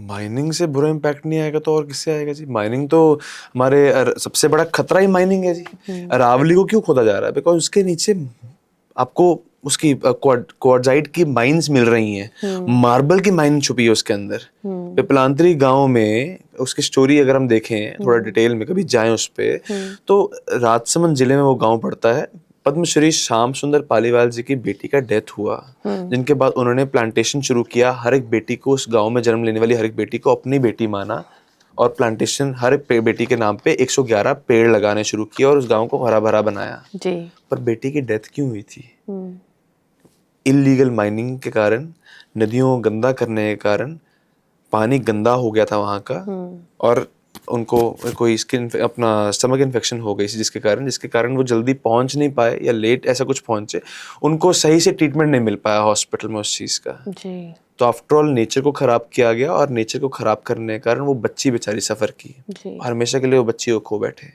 माइनिंग से बुरा इम्पैक्ट नहीं आएगा तो और किससे आएगा जी? माइनिंग तो हमारे सबसे बड़ा खतरा ही माइनिंग है जी। अरावली को क्यों खोदा जा रहा है? बिकॉज उसके नीचे आपको उसकी क्वार्टजाइट की माइंस मिल रही हैं, मार्बल की माइन छुपी है उसके अंदर। पिपलांतरी गांव में उसकी स्टोरी अगर हम देखें थोड़ा डिटेल में, कभी जाएं उस पे, तो राजसमंद जिले में वो गांव पड़ता है। पद्मश्री श्याम सुंदर पालीवाल जी की बेटी का डेथ हुआ, जिनके बाद उन्होंने प्लांटेशन शुरू किया। हर एक बेटी को, उस गांव में जन्म लेने वाली हर एक बेटी को अपनी बेटी माना, और प्लांटेशन हर एक बेटी के नाम पे 111 पेड़ लगाने शुरू किया और उस गांव को हरा भरा बनाया। जी। पर बेटी की डेथ क्यों हुई थी? इलीगल माइनिंग के कारण, नदियों को गंदा करने के कारण पानी गंदा हो गया था वहाँ का, और उनको कोई स्किन अपना स्टमक इन्फेक्शन हो गई जिसके कारण वो जल्दी पहुंच नहीं पाए, या लेट ऐसा कुछ पहुंचे, उनको सही से ट्रीटमेंट नहीं मिल पाया हॉस्पिटल में उस चीज़ का। जी। तो आफ्टर ऑल नेचर को खराब किया गया, और नेचर को खराब करने के कारण वो बच्ची बेचारी सफ़र की। जी। हमेशा के लिए वो बच्ची को खो बैठे।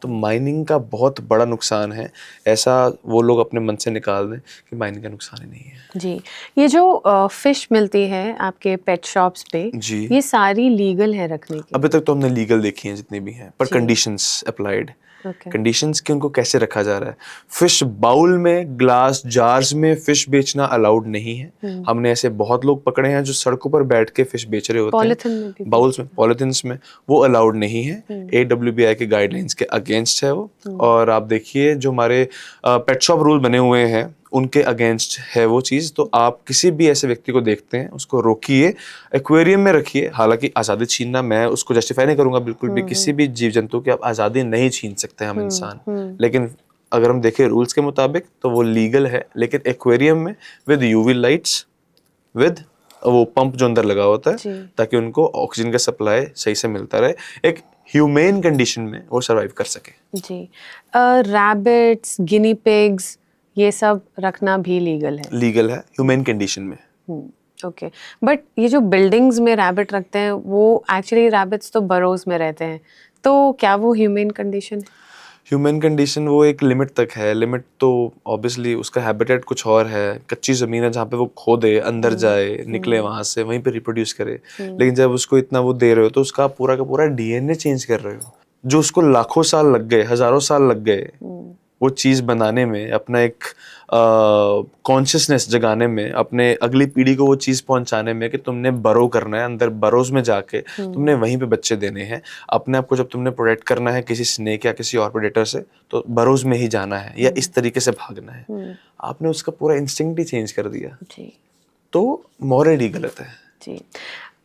तो माइनिंग का बहुत बड़ा नुकसान है, ऐसा वो लोग अपने मन से निकाल दें कि माइनिंग का नुकसान ही नहीं है। जी। ये जो फिश मिलती है आपके पेट शॉप्स पे, जी। ये सारी लीगल है रखने की? अभी तक तो हमने लीगल देखी हैं जितनी भी हैं, पर जी। Conditions applied. ओके। कंडीशंस कि उनको कैसे रखा जा रहा है। फिश बाउल में, ग्लास जार्स में फिश बेचना अलाउड नहीं है। हमने ऐसे बहुत लोग पकड़े हैं जो सड़कों पर बैठ के फिश बेच रहे होते पॉलिथीन में हैं, भी बाउल्स में, पॉलिथिन्स में। वो अलाउड नहीं है, AWBI के गाइडलाइंस के अगेंस्ट है वो। और आप देखिए जो हमारे पेट शॉप रूल बने हुए हैं उनके अगेंस्ट है वो चीज़। तो आप किसी भी ऐसे व्यक्ति को देखते हैं उसको रोकिए, एक्वेरियम में रखिए। हालांकि आज़ादी छीनना, मैं उसको जस्टिफाई नहीं करूंगा बिल्कुल भी, किसी भी जीव जंतु की आप आज़ादी नहीं छीन सकते हम इंसान। लेकिन अगर हम देखें रूल्स के मुताबिक तो वो लीगल है, लेकिन एक्वेरियम में विद UV लाइट्स, विद वो पंप जो अंदर लगा होता है, ताकि उनको ऑक्सीजन का सप्लाई सही से मिलता रहे, एक ह्यूमेन कंडीशन में वो सर्वाइव कर सके। जी। रैबिट्स, गिनी पिग्स, ये सब रखना भी लीगल है? लीगल है ह्यूमेन कंडीशन में। ओके। बट ये जो बिल्डिंग्स में रैबिट रखते हैं, वो एक्चुअली रैबिट्स तो बरोज में रहते हैं, तो क्या वो ह्यूमेन कंडीशन है? ह्यूमन कंडीशन वो एक लिमिट तक है। लिमिट तो ऑब्वियसली उसका हैबिटेट कुछ और है, कच्ची ज़मीन है जहाँ पे वो खोदे, अंदर जाए, निकले वहाँ से, वहीं पे रिप्रोड्यूस करे। लेकिन जब उसको इतना वो दे रहे हो तो उसका पूरा का पूरा DNA चेंज कर रहे हो, जो उसको लाखों साल लग गए, हज़ारों साल लग गए वो चीज़ बनाने में, अपना एक कॉन्शियसनेस जगाने में, अपने अगली पीढ़ी को वो चीज़ पहुंचाने में कि तुमने बरो करना है, अंदर बरोज में जाके तुमने वहीं पे बच्चे देने हैं। अपने आप को जब तुमने प्रोटेक्ट करना है किसी स्नेक या किसी और प्रेडेटर से, तो बरोज में ही जाना है या इस तरीके से भागना है। आपने उसका पूरा इंस्टिंक्ट ही चेंज कर दिया। जी। तो मॉरली गलत है। जी।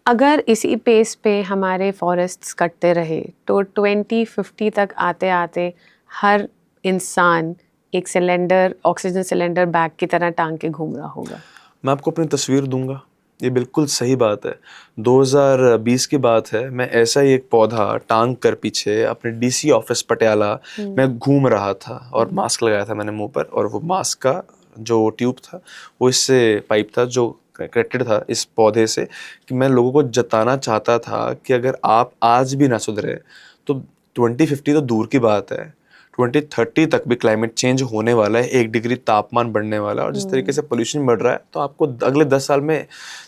अगर इसी पेस पे हमारे फॉरेस्ट्स कटते रहे तो 2050 तक आते आते हर इंसान एक सिलेंडर, ऑक्सीजन सिलेंडर बैग की तरह टांग के घूम रहा होगा। मैं आपको अपनी तस्वीर दूंगा, ये बिल्कुल सही बात है। 2020 की बात है, मैं ऐसा ही एक पौधा टांग कर पीछे अपने डीसी ऑफिस पटियाला मैं घूम रहा था और मास्क लगाया था मैंने मुंह पर, और वो मास्क का जो ट्यूब था वो इससे पाइप था जो कनेक्टेड था इस पौधे से, कि मैं लोगों को जताना चाहता था कि अगर आप आज भी ना सुधरे तो 2050 तो दूर की बात है, 2030 तक भी क्लाइमेट चेंज होने वाला है, 1 डिग्री तापमान बढ़ने वाला है, और जिस तरीके से पोल्यूशन बढ़ रहा है तो आपको अगले 10 साल में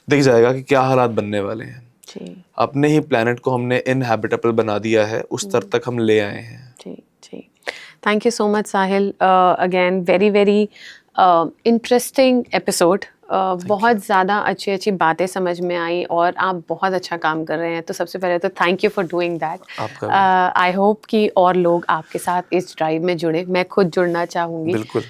दिख जाएगा कि क्या हालात बनने वाले हैं। जी अपने ही प्लेनेट को हमने इनहैबिटेबल बना दिया है, उस स्तर तक हम ले आए हैं। जी जी thank you so much Sahil again very very interesting episode बहुत ज़्यादा अच्छी अच्छी बातें समझ में आई और आप बहुत अच्छा काम कर रहे हैं, तो सबसे पहले तो thank you for doing that. आपका भी। आई होप कि और लोग आपके साथ इस ड्राइव में जुड़े, मैं खुद जुड़ना चाहूँगी। बिल्कुल।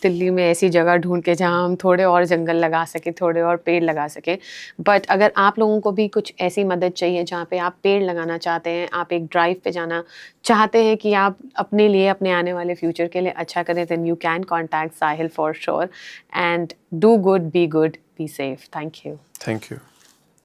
दिल्ली में ऐसी जगह ढूंढ के जहाँ हम थोड़े और जंगल लगा सकें, थोड़े और पेड़ लगा सकें। बट अगर आप लोगों को भी कुछ ऐसी मदद चाहिए जहाँ पे आप पेड़ लगाना चाहते हैं, आप एक ड्राइव पे जाना चाहते हैं कि आप अपने लिए, अपने आने वाले फ्यूचर के लिए अच्छा करें, then you can contact Sahil for sure and do good, be good, be safe. Thank you. Thank you.